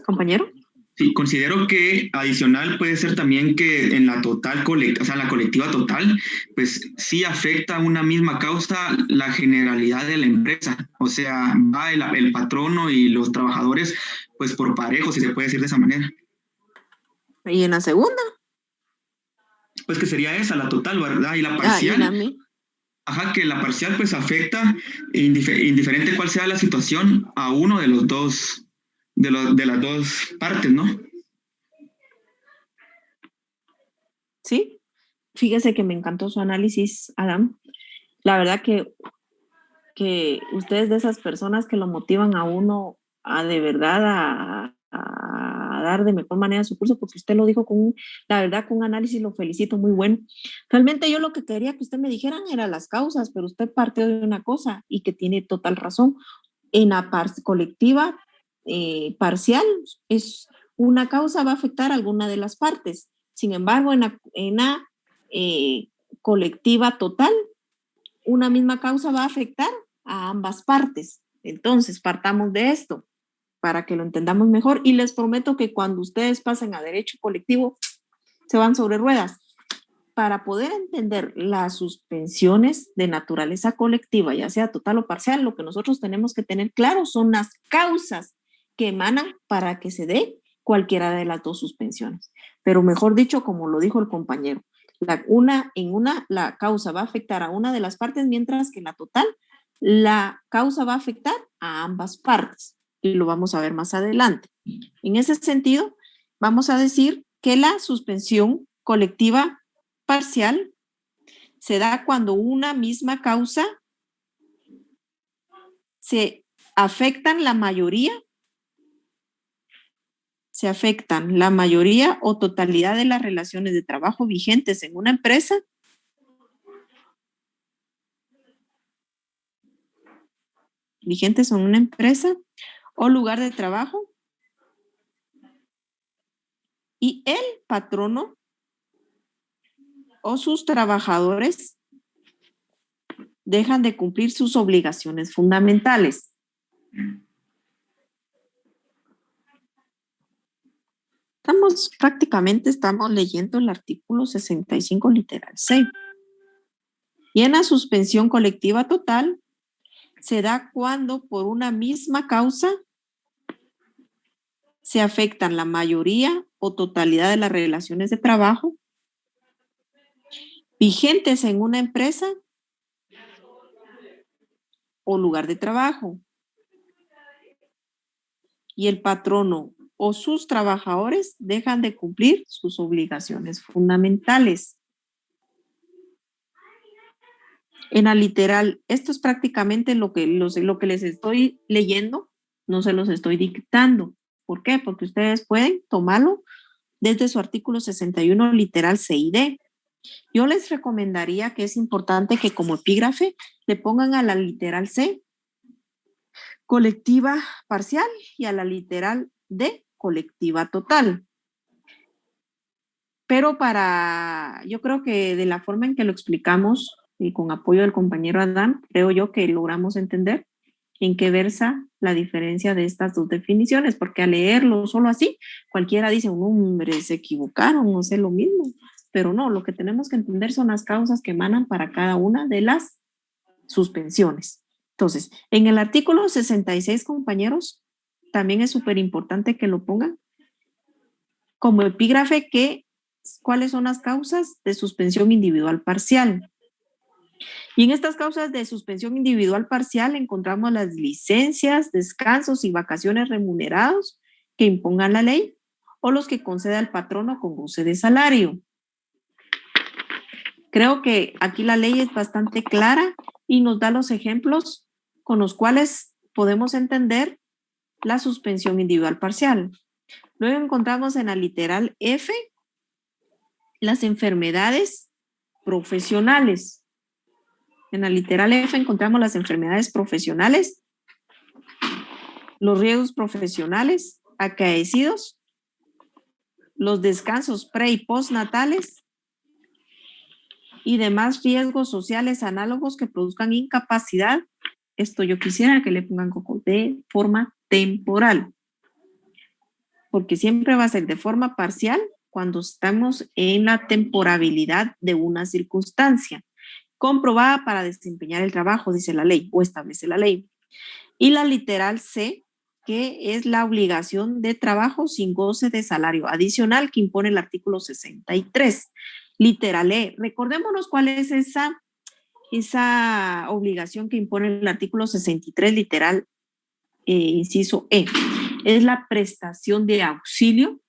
Compañero. Sí, considero que adicional puede ser también que en la total, o sea, la colectiva total, pues sí afecta a una misma causa la generalidad de la empresa. O sea, va el patrono y los trabajadores, pues por parejo, si se puede decir de esa manera. ¿Y en la segunda? Pues que sería esa, la total, ¿verdad? Y la parcial. Ajá, que la parcial pues afecta, indiferente cuál sea la situación, a uno de los dos, de las dos partes, ¿no? Sí, fíjese que me encantó su análisis, Adam. La verdad que usted es de esas personas que lo motivan a uno a de verdad a dar de mejor manera su curso, porque usted lo dijo la verdad, con un análisis, lo felicito, muy bueno. Realmente yo lo que quería que usted me dijeran eran las causas, pero usted partió de una cosa y que tiene total razón. En la colectiva parcial, es una causa va a afectar a alguna de las partes. Sin embargo, en la colectiva total, una misma causa va a afectar a ambas partes. Entonces, partamos de esto para que lo entendamos mejor, y les prometo que cuando ustedes pasen a derecho colectivo, se van sobre ruedas. Para poder entender las suspensiones de naturaleza colectiva, ya sea total o parcial, lo que nosotros tenemos que tener claro son las causas que emanan para que se dé cualquiera de las dos suspensiones. Pero mejor dicho, como lo dijo el compañero, la causa va a afectar a una de las partes, mientras que en la total, la causa va a afectar a ambas partes. Y lo vamos a ver más adelante. En ese sentido, vamos a decir que la suspensión colectiva parcial se da cuando una misma causa se afectan la mayoría o totalidad de las relaciones de trabajo vigentes en una empresa o lugar de trabajo, y el patrono o sus trabajadores dejan de cumplir sus obligaciones fundamentales. Estamos leyendo el artículo 65, literal C. Y en la suspensión colectiva total se da cuando por una misma causa se afectan la mayoría o totalidad de las relaciones de trabajo vigentes en una empresa o lugar de trabajo, y el patrono o sus trabajadores dejan de cumplir sus obligaciones fundamentales. En la literal, esto es prácticamente lo que les estoy leyendo, no se los estoy dictando. ¿Por qué? Porque ustedes pueden tomarlo desde su artículo 61, literal C y D. Yo les recomendaría que es importante que como epígrafe le pongan a la literal C colectiva parcial y a la literal D, colectiva total. Pero yo creo que de la forma en que lo explicamos y con apoyo del compañero Adán, creo yo que logramos entender en qué versa la diferencia de estas dos definiciones, porque al leerlo solo así, cualquiera dice, hombre, se equivocaron, no sé lo mismo, pero no, lo que tenemos que entender son las causas que emanan para cada una de las suspensiones. Entonces, en el artículo 66, compañeros, también es súper importante que lo pongan como epígrafe cuáles son las causas de suspensión individual parcial. Y en estas causas de suspensión individual parcial encontramos las licencias, descansos y vacaciones remunerados que impongan la ley o los que conceda el patrono con goce de salario. Creo que aquí la ley es bastante clara y nos da los ejemplos con los cuales podemos entender la suspensión individual parcial. Luego encontramos en la literal F las enfermedades profesionales. En la literal F encontramos las enfermedades profesionales, los riesgos profesionales acaecidos, los descansos pre- y postnatales y demás riesgos sociales análogos que produzcan incapacidad. Esto yo quisiera que le pongan coco de forma temporal, porque siempre va a ser de forma parcial cuando estamos en la temporabilidad de una circunstancia comprobada para desempeñar el trabajo, dice la ley, o establece la ley. Y la literal C, que es la obligación de trabajo sin goce de salario adicional que impone el artículo 63. Literal E, recordémonos cuál es esa obligación que impone el artículo 63, literal inciso E. Es la prestación de auxilio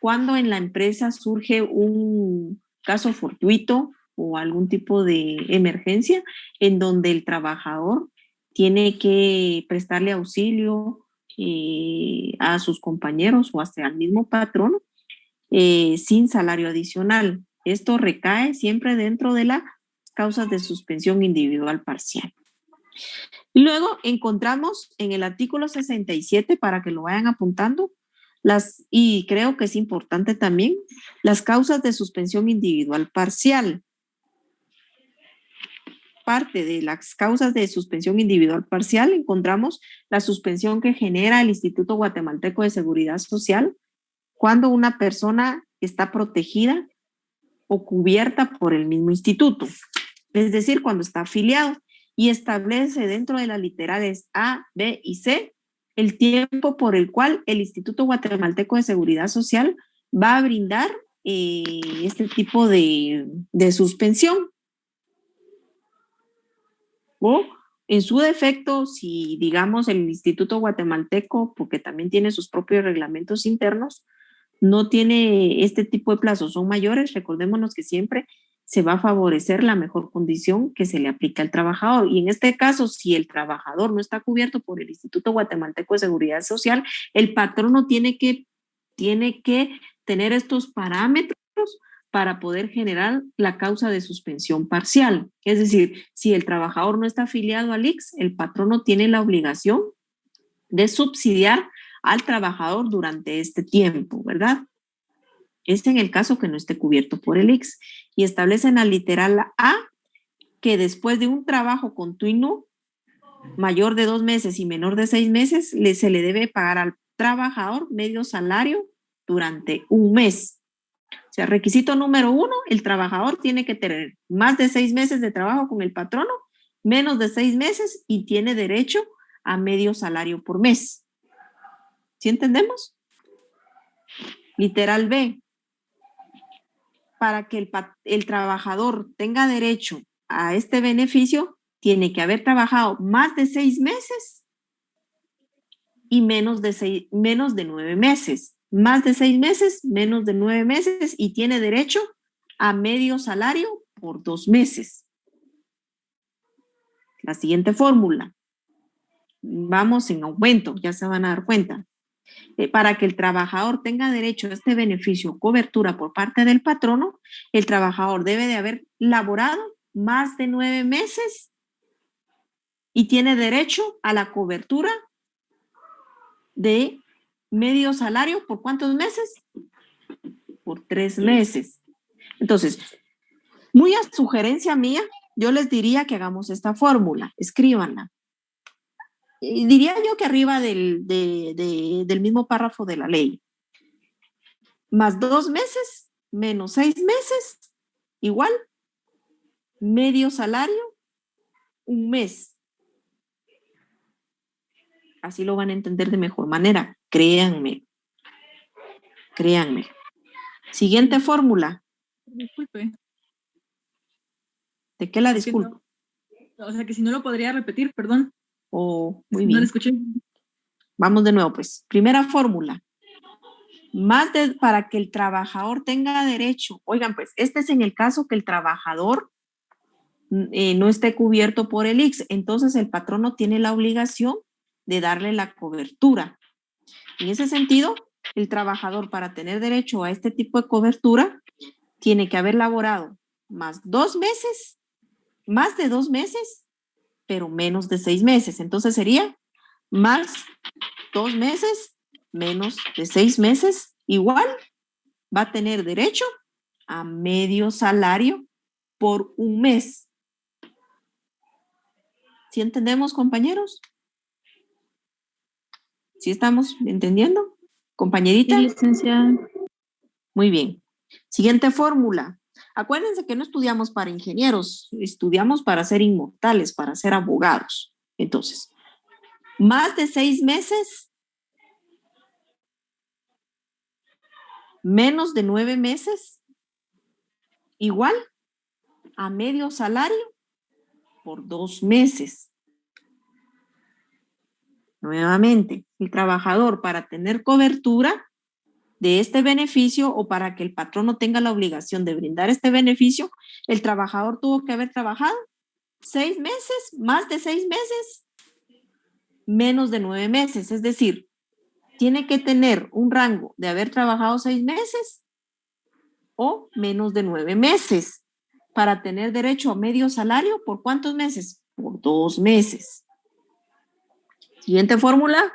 cuando en la empresa surge un caso fortuito o algún tipo de emergencia en donde el trabajador tiene que prestarle auxilio a sus compañeros o hasta al mismo patrón sin salario adicional. Esto recae siempre dentro de las causas de suspensión individual parcial. Y luego encontramos en el artículo 67, para que lo vayan apuntando, y creo que es importante también, las causas de suspensión individual parcial. Parte de las causas de suspensión individual parcial encontramos la suspensión que genera el Instituto Guatemalteco de Seguridad Social cuando una persona está protegida o cubierta por el mismo instituto, es decir, cuando está afiliado y establece dentro de las literales A, B y C el tiempo por el cual el Instituto Guatemalteco de Seguridad Social va a brindar este tipo de suspensión. O en su defecto, si digamos el Instituto Guatemalteco, porque también tiene sus propios reglamentos internos, no tiene este tipo de plazos, son mayores, recordémonos que siempre se va a favorecer la mejor condición que se le aplica al trabajador. Y en este caso, si el trabajador no está cubierto por el Instituto Guatemalteco de Seguridad Social, el patrono tiene que tener estos parámetros para poder generar la causa de suspensión parcial. Es decir, si el trabajador no está afiliado al ICS, el patrono tiene la obligación de subsidiar al trabajador durante este tiempo, ¿verdad? Es en el caso que no esté cubierto por el ICS. Y establece en la literal A que después de un trabajo continuo mayor de 2 meses y menor de 6 meses, se le debe pagar al trabajador medio salario durante un mes. O sea, requisito número 1, el trabajador tiene que tener más de 6 meses de trabajo con el patrono, menos de 6 meses y tiene derecho a medio salario por mes. ¿Sí entendemos? Literal B, para que el trabajador tenga derecho a este beneficio, tiene que haber trabajado más de 6 meses y menos de 9 meses. Más de 6 meses, menos de 9 meses y tiene derecho a medio salario por 2 meses. La siguiente fórmula. Vamos en aumento, ya se van a dar cuenta. Para que el trabajador tenga derecho a este beneficio o cobertura por parte del patrono, el trabajador debe de haber laborado más de 9 meses y tiene derecho a la cobertura de medio salario, ¿por cuántos meses? Por 3 meses. Entonces, muy a sugerencia mía, yo les diría que hagamos esta fórmula, escríbanla. Y diría yo que arriba del mismo párrafo de la ley. Más 2 meses, menos 6 meses, igual, medio salario, 1 mes. Así lo van a entender de mejor manera, créanme. Créanme. Siguiente fórmula. Disculpe. ¿De qué la disculpo? O sea, que si no lo podría repetir, perdón. Oh, muy No bien. lo escuché. Vamos de nuevo, pues. Primera fórmula. Para que el trabajador tenga derecho. Oigan, pues, este es en el caso que el trabajador no esté cubierto por el ICS. Entonces, el patrono tiene la obligación de darle la cobertura. En ese sentido, el trabajador, para tener derecho a este tipo de cobertura, tiene que haber laborado más 2 meses, más de 2 meses, pero menos de 6 meses. Entonces sería más 2 meses, menos de 6 meses, igual va a tener derecho a medio salario por 1 mes. ¿Sí entendemos, compañeros? ¿Sí estamos entendiendo? ¿Compañerita? Sí, licenciada. Muy bien. Siguiente fórmula. Acuérdense que no estudiamos para ingenieros, estudiamos para ser inmortales, para ser abogados. Entonces, más de 6 meses, menos de 9 meses, igual a medio salario por 2 meses. Nuevamente, el trabajador, para tener cobertura de este beneficio o para que el patrono tenga la obligación de brindar este beneficio, el trabajador tuvo que haber trabajado 6 meses, más de 6 meses, menos de 9 meses. Es decir, tiene que tener un rango de haber trabajado 6 meses o menos de 9 meses para tener derecho a medio salario. ¿Por cuántos meses? Por 2 meses. Siguiente fórmula.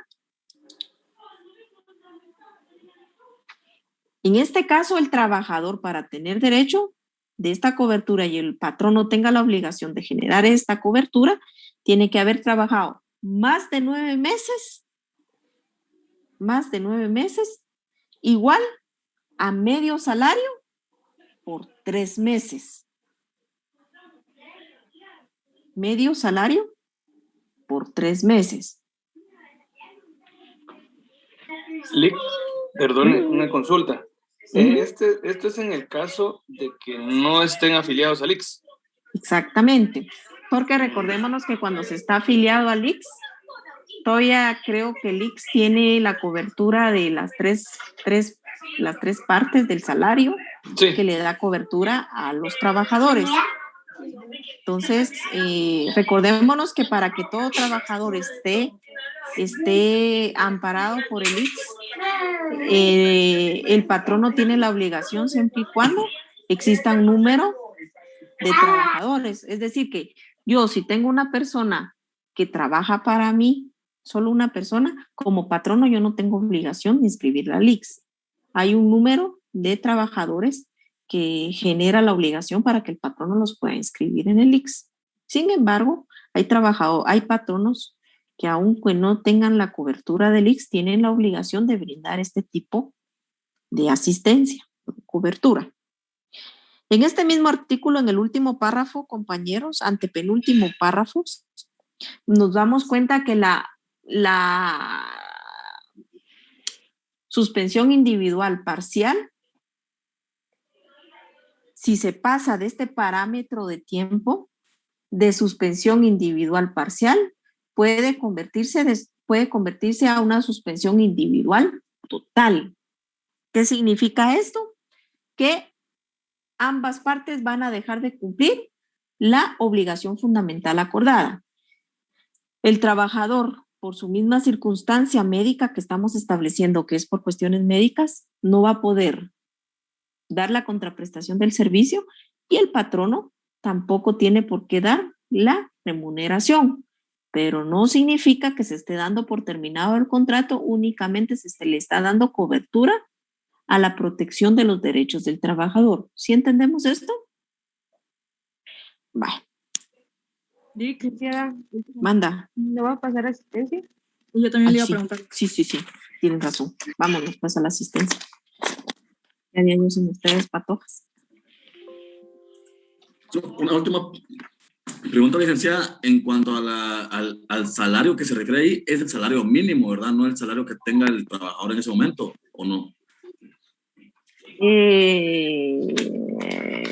En este caso, el trabajador, para tener derecho de esta cobertura y el patrono tenga la obligación de generar esta cobertura, tiene que haber trabajado más de 9 meses, igual a medio salario por 3 meses. Medio salario por 3 meses. Perdone, una consulta. Esto es en el caso de que no estén afiliados al ICS. Exactamente, porque recordémonos que cuando se está afiliado al ICS, todavía creo que el ICS tiene la cobertura de las tres partes del salario, sí, que le da cobertura a los trabajadores. Entonces, recordémonos que para que todo trabajador esté amparado por el ICS, el patrono tiene la obligación siempre y cuando exista un número de trabajadores. Es decir, que yo, si tengo una persona que trabaja para mí, solo una persona, como patrono yo no tengo obligación de inscribirla al ICS. Hay un número de trabajadores que genera la obligación para que el patrono los pueda inscribir en el ICS. Sin embargo, hay patronos que aunque no tengan la cobertura del ICS, tienen la obligación de brindar este tipo de asistencia, cobertura. En este mismo artículo, en el último párrafo, compañeros, antepenúltimo párrafo, nos damos cuenta que la suspensión individual parcial, si se pasa de este parámetro de tiempo de suspensión individual parcial, puede convertirse a una suspensión individual total. ¿Qué significa esto? Que ambas partes van a dejar de cumplir la obligación fundamental acordada. El trabajador, por su misma circunstancia médica que estamos estableciendo, que es por cuestiones médicas, no va a poder dar la contraprestación del servicio y el patrono tampoco tiene por qué dar la remuneración. pero no significa que se esté dando por terminado el contrato, únicamente le está dando cobertura a la protección de los derechos del trabajador. ¿Sí entendemos esto? Vale. Quisiera, Manda. ¿no va a pasar asistencia? Yo también le iba a Sí. preguntar. Sí, tienes razón. Vámonos pues a la asistencia. Ya yo sin ustedes, patojas. Una última pregunta, licenciada, en cuanto al salario que se requiere ahí, es el salario mínimo, ¿verdad? No el salario que tenga el trabajador en ese momento, ¿o no?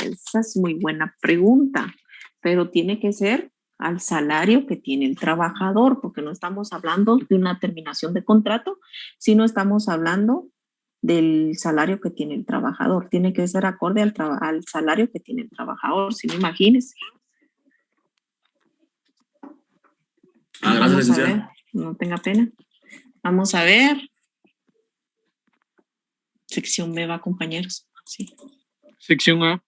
Esa es muy buena pregunta, pero tiene que ser al salario que tiene el trabajador, porque no estamos hablando de una terminación de contrato, sino estamos hablando del salario que tiene el trabajador. Tiene que ser acorde al salario que tiene el trabajador, si no imagínese. Gracias, licenciada. Ver, no tenga pena. Vamos a ver. Sección B va, compañeros. Sí. Sección A.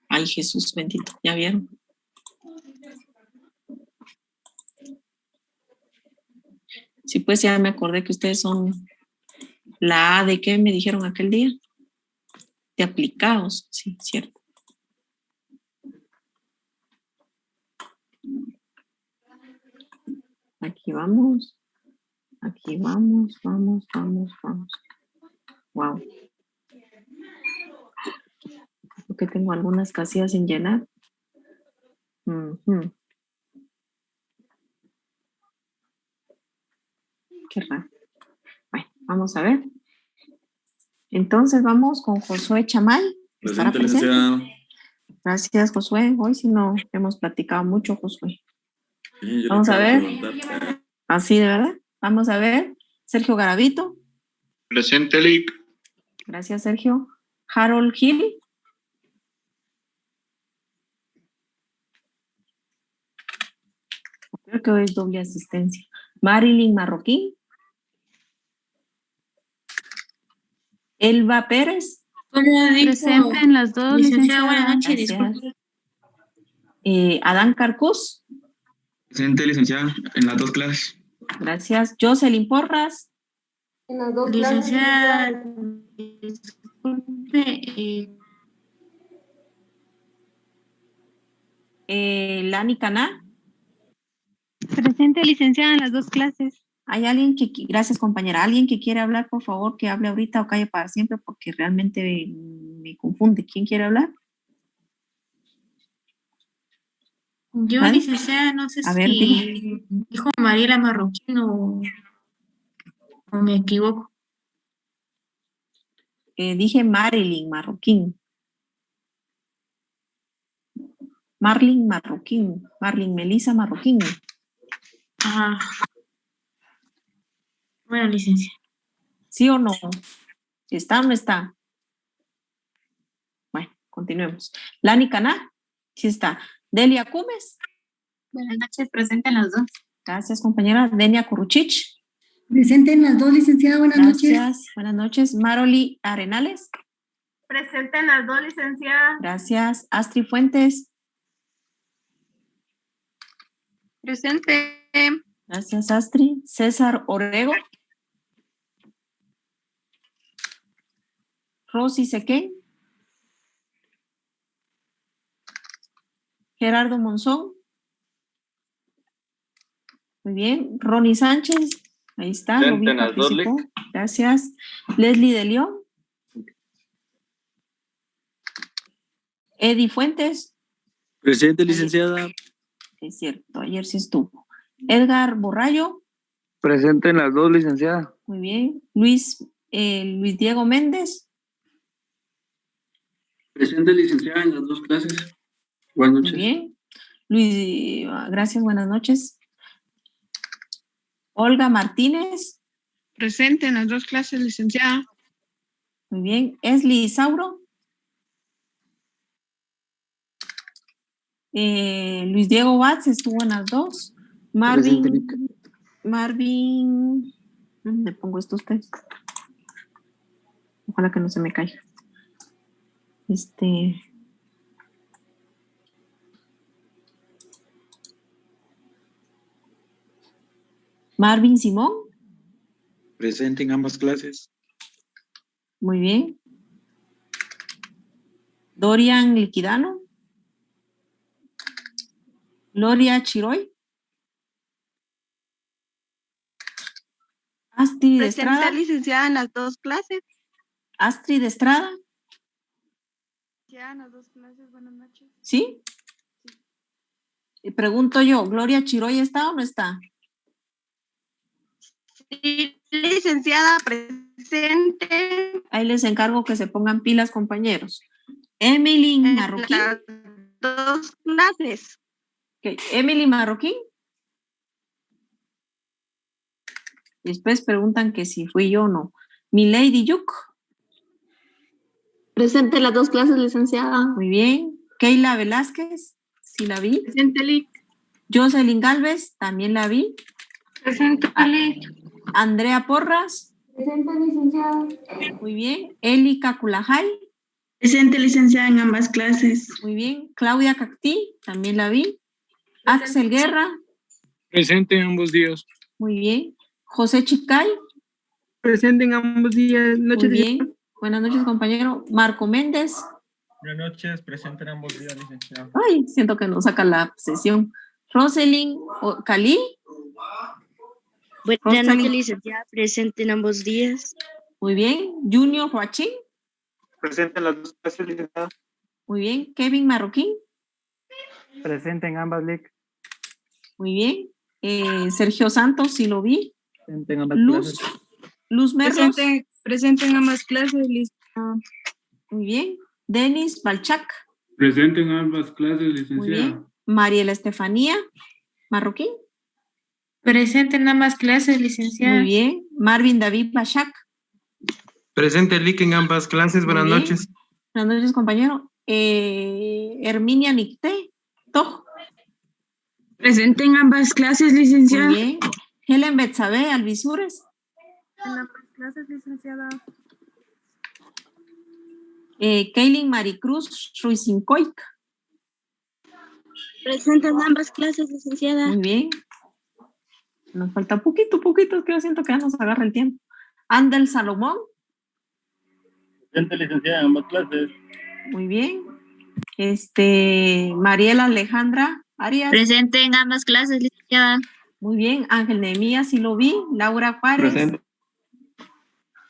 Ay, Jesús bendito. ¿Ya vieron? Sí, pues ya me acordé que ustedes son la A de qué me dijeron aquel día. De aplicados, sí, cierto. Aquí vamos. Aquí vamos. Wow. Porque tengo algunas casillas sin llenar. Qué raro. Bueno, vamos a ver. Entonces vamos con Josué Chamay. ¿Estará presente? Gracias, Josué. Hoy sí no hemos platicado mucho, Josué. Sí, vamos a ver. Así, de verdad. Vamos a ver. Sergio Garavito. Presente, Lic. Gracias, Sergio. Harold Gil. Creo que hoy es doble asistencia. Marilyn Marroquín. Elba Pérez. Presente en las dos, licenciada. Buenas noches, disculpe. Adán Carcús. Presente, licenciada, en las dos clases. Gracias. Jocelyn Porras. En las dos clases. Licenciada, disculpe. Lani Caná. Presente, licenciada, en las dos clases. ¿Hay alguien que, gracias compañera, alguien que quiere hablar, por favor, que hable ahorita o calle para siempre, porque realmente me confunde? ¿Quién quiere hablar? Yo, ¿Vale? licenciada, no sé A ver, si dijo Mariela Marroquín o me equivoco. Dije Marilyn Marroquín. Marlin Marroquín. Marlin Melissa Marroquín. Ajá. Bueno, licencia. ¿Sí o no? ¿Está o no está? Bueno, continuemos. Lani Caná. Sí está. Delia Cumes. Buenas noches, presente en las dos. Gracias, compañera. Denia Curuchich. Presente en las dos, licenciada, buenas noches. Gracias, buenas noches. Maroli Arenales. Presente en las dos, licenciada. Gracias. Astrid Fuentes. Presente. Gracias, Astrid. César Orego. Rosy Sequén. Gerardo Monzón. Muy bien. Ronnie Sánchez. Ahí está. Lo vi, participó. Gracias. Leslie de León. Eddie Fuentes. Presente, licenciada. Es cierto, ayer sí estuvo. Edgar Borrayo. Presente en las dos, licenciada. Muy bien. Luis Diego Méndez. Presente, licenciada, en las dos clases. Buenas noches. Muy bien. Luis, gracias, buenas noches. Olga Martínez. Presente en las dos clases, licenciada. Muy bien. Esli Isauro. Luis Diego Batz estuvo en las dos. Marvin. ¿Dónde pongo esto usted? Ojalá que no se me caiga. Marvin Simón. Presente en ambas clases. Muy bien. Dorian Liquidano. Gloria Chiroy. Astrid Estrada. Presente, licenciada, en las dos clases. Astrid Estrada. Ya, en las dos clases, buenas noches. ¿Sí? Y pregunto yo, ¿Gloria Chiroy está o no está? Sí, licenciada, presente. Ahí les encargo que se pongan pilas, compañeros. Emily Marroquín. Las dos clases. Okay. Emily Marroquín. Después preguntan que si fui yo o no. Milady Yuk. Presente en las dos clases, licenciada. Muy bien. Keila Velázquez, sí la vi. Presente, Lic. Jocelyn Galvez, también la vi. Presente, Lic. Andrea Porras. Presente, licenciada. Muy bien. Eli Caculajay. Presente, licenciada, en ambas clases. Muy bien. Claudia Cactí, también la vi. Axel Guerra. Presente en ambos días. Muy bien. José Chicay. Presente en ambos días. Muy bien. Buenas noches, compañero. Marco Méndez. Buenas noches, presente en ambos días, licenciado. Ay, siento que nos saca la sesión. Roselyn Cali. Buenas noches, licenciada, presente en ambos días. Muy bien. Junior Joachín. Presente en las dos clases, licenciada. Muy bien. Kevin Marroquín. Presente en ambas LIC. Muy bien. Sergio Santos, sí lo vi. Presente en ambas Luz. clases. Luz Merlos. Presente en ambas clases, licenciada. Muy bien. Denis Balchac. Presente en ambas clases, Muy licenciada. bien. Mariela Estefanía Marroquín. Presente en ambas clases, licenciada. Muy bien. Marvin David Bachac. Presente LIC en ambas clases, buenas Muy bien. noches. Buenas noches, compañero. Herminia Nicté Toj. Presente en ambas clases, licenciada. Muy bien. Helen Betsabe Alvisures. En ambas clases, licenciada. Kaylin Maricruz Ruizincoic. Presente en ambas clases, licenciada. Muy bien. Nos falta poquito, que yo siento que ya nos agarra el tiempo. Andel Salomón. Presente, licenciada, en ambas clases. Muy bien. Mariela Alejandra Arias. Presente en ambas clases, licenciada. Muy bien. Ángel Nehemías, sí lo vi. Laura Juárez. Presente.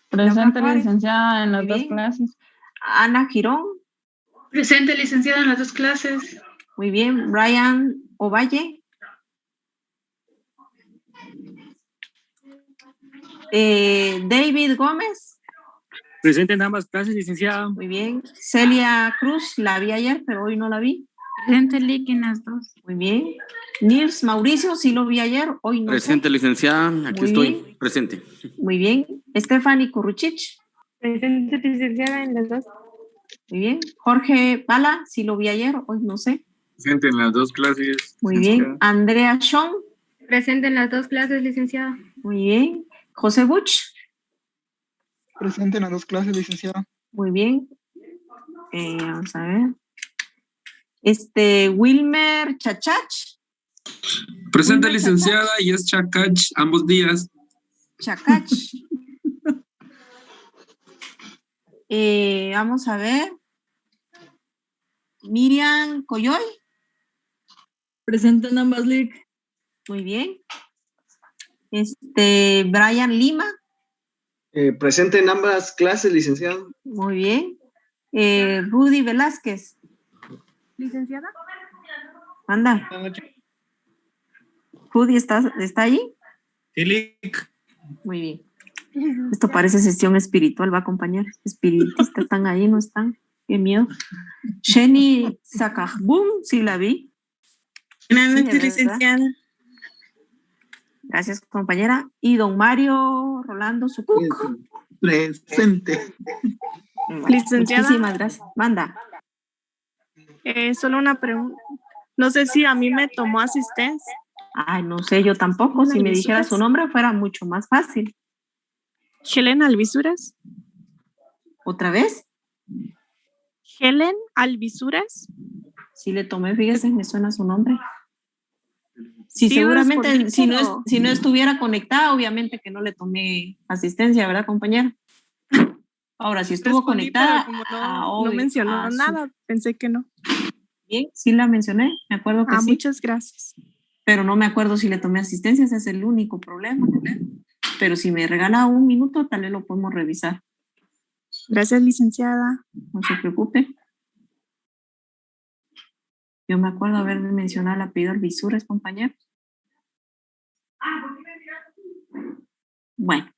Presente, Juárez. licenciada, en las Muy dos bien. clases. Ana Girón. Presente, licenciada, en las dos clases. Muy bien. Brian Ovalle. David Gómez. Presente en ambas clases, licenciada. Muy bien. Celia Cruz, la vi ayer, pero hoy no la vi. Presente, LIC en las dos. Muy bien. Nils Mauricio, sí lo vi ayer, hoy no Presente, sé. licenciada. Aquí Muy estoy. bien. Presente. Muy bien. Stephanie Kuruchich. Presente, licenciada, en las dos. Muy bien. Jorge Bala, sí lo vi ayer, hoy no sé. Presente en las dos clases. Muy bien. Andrea Sean. Presente en las dos clases, licenciada. Muy bien. José Buch. Presente en las dos clases, licenciada. Muy bien. Vamos a ver. Wilmer Chachach. Presente, Wilmer licenciada, y es Chacach, ambos días. Chacach. Vamos a ver. Miriam Coyoy. Presente en ambas LIC. Muy bien. Brian Lima. Presente en ambas clases, licenciada. Muy bien. Rudy Velázquez. Licenciada. Anda. Rudy, ¿está ahí? Sí, LIC. Muy bien. Esto parece sesión espiritual, va, compañeros. Espiritistas están ahí, no están. Qué miedo. Jenny Sakajbum, sí la vi. Buenas Sí, noches, ¿verdad? licenciada. Gracias, compañera. Y don Mario Rolando Sucuc. Presente. Licenciada. Muchísimas gracias. Manda. Solo una pregunta. No sé si a mí me tomó asistencia. Ay, no sé, yo tampoco. Si me dijera su nombre fuera mucho más fácil. Helen Alvisuras. ¿Otra vez? Helen Alvisuras. Sí le tomé, fíjese, me suena su nombre. Sí, Sí, seguramente respondí, si no estuviera conectada, obviamente que no le tomé asistencia, ¿verdad, compañera? Ahora, si estuvo respondí, conectada, pero como no obvio. mencionó nada, pensé que no. Bien, sí la mencioné, me acuerdo que sí. Muchas gracias. Pero no me acuerdo si le tomé asistencia, ese es el único problema. Pero si me regala un minuto, tal vez lo podemos revisar. Gracias, licenciada. No se preocupe. Yo me acuerdo haber mencionado el apellido Alvisures, compañeros. Bueno,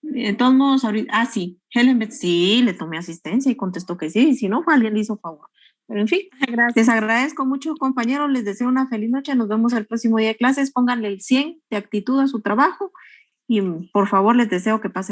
de todos modos, ahorita, sí, Helen Beth, sí, le tomé asistencia y contestó que sí, y si no, alguien le hizo favor. Pero en fin, les agradezco mucho, compañeros, les deseo una feliz noche, nos vemos el próximo día de clases, pónganle el 100 de actitud a su trabajo y por favor les deseo que pasen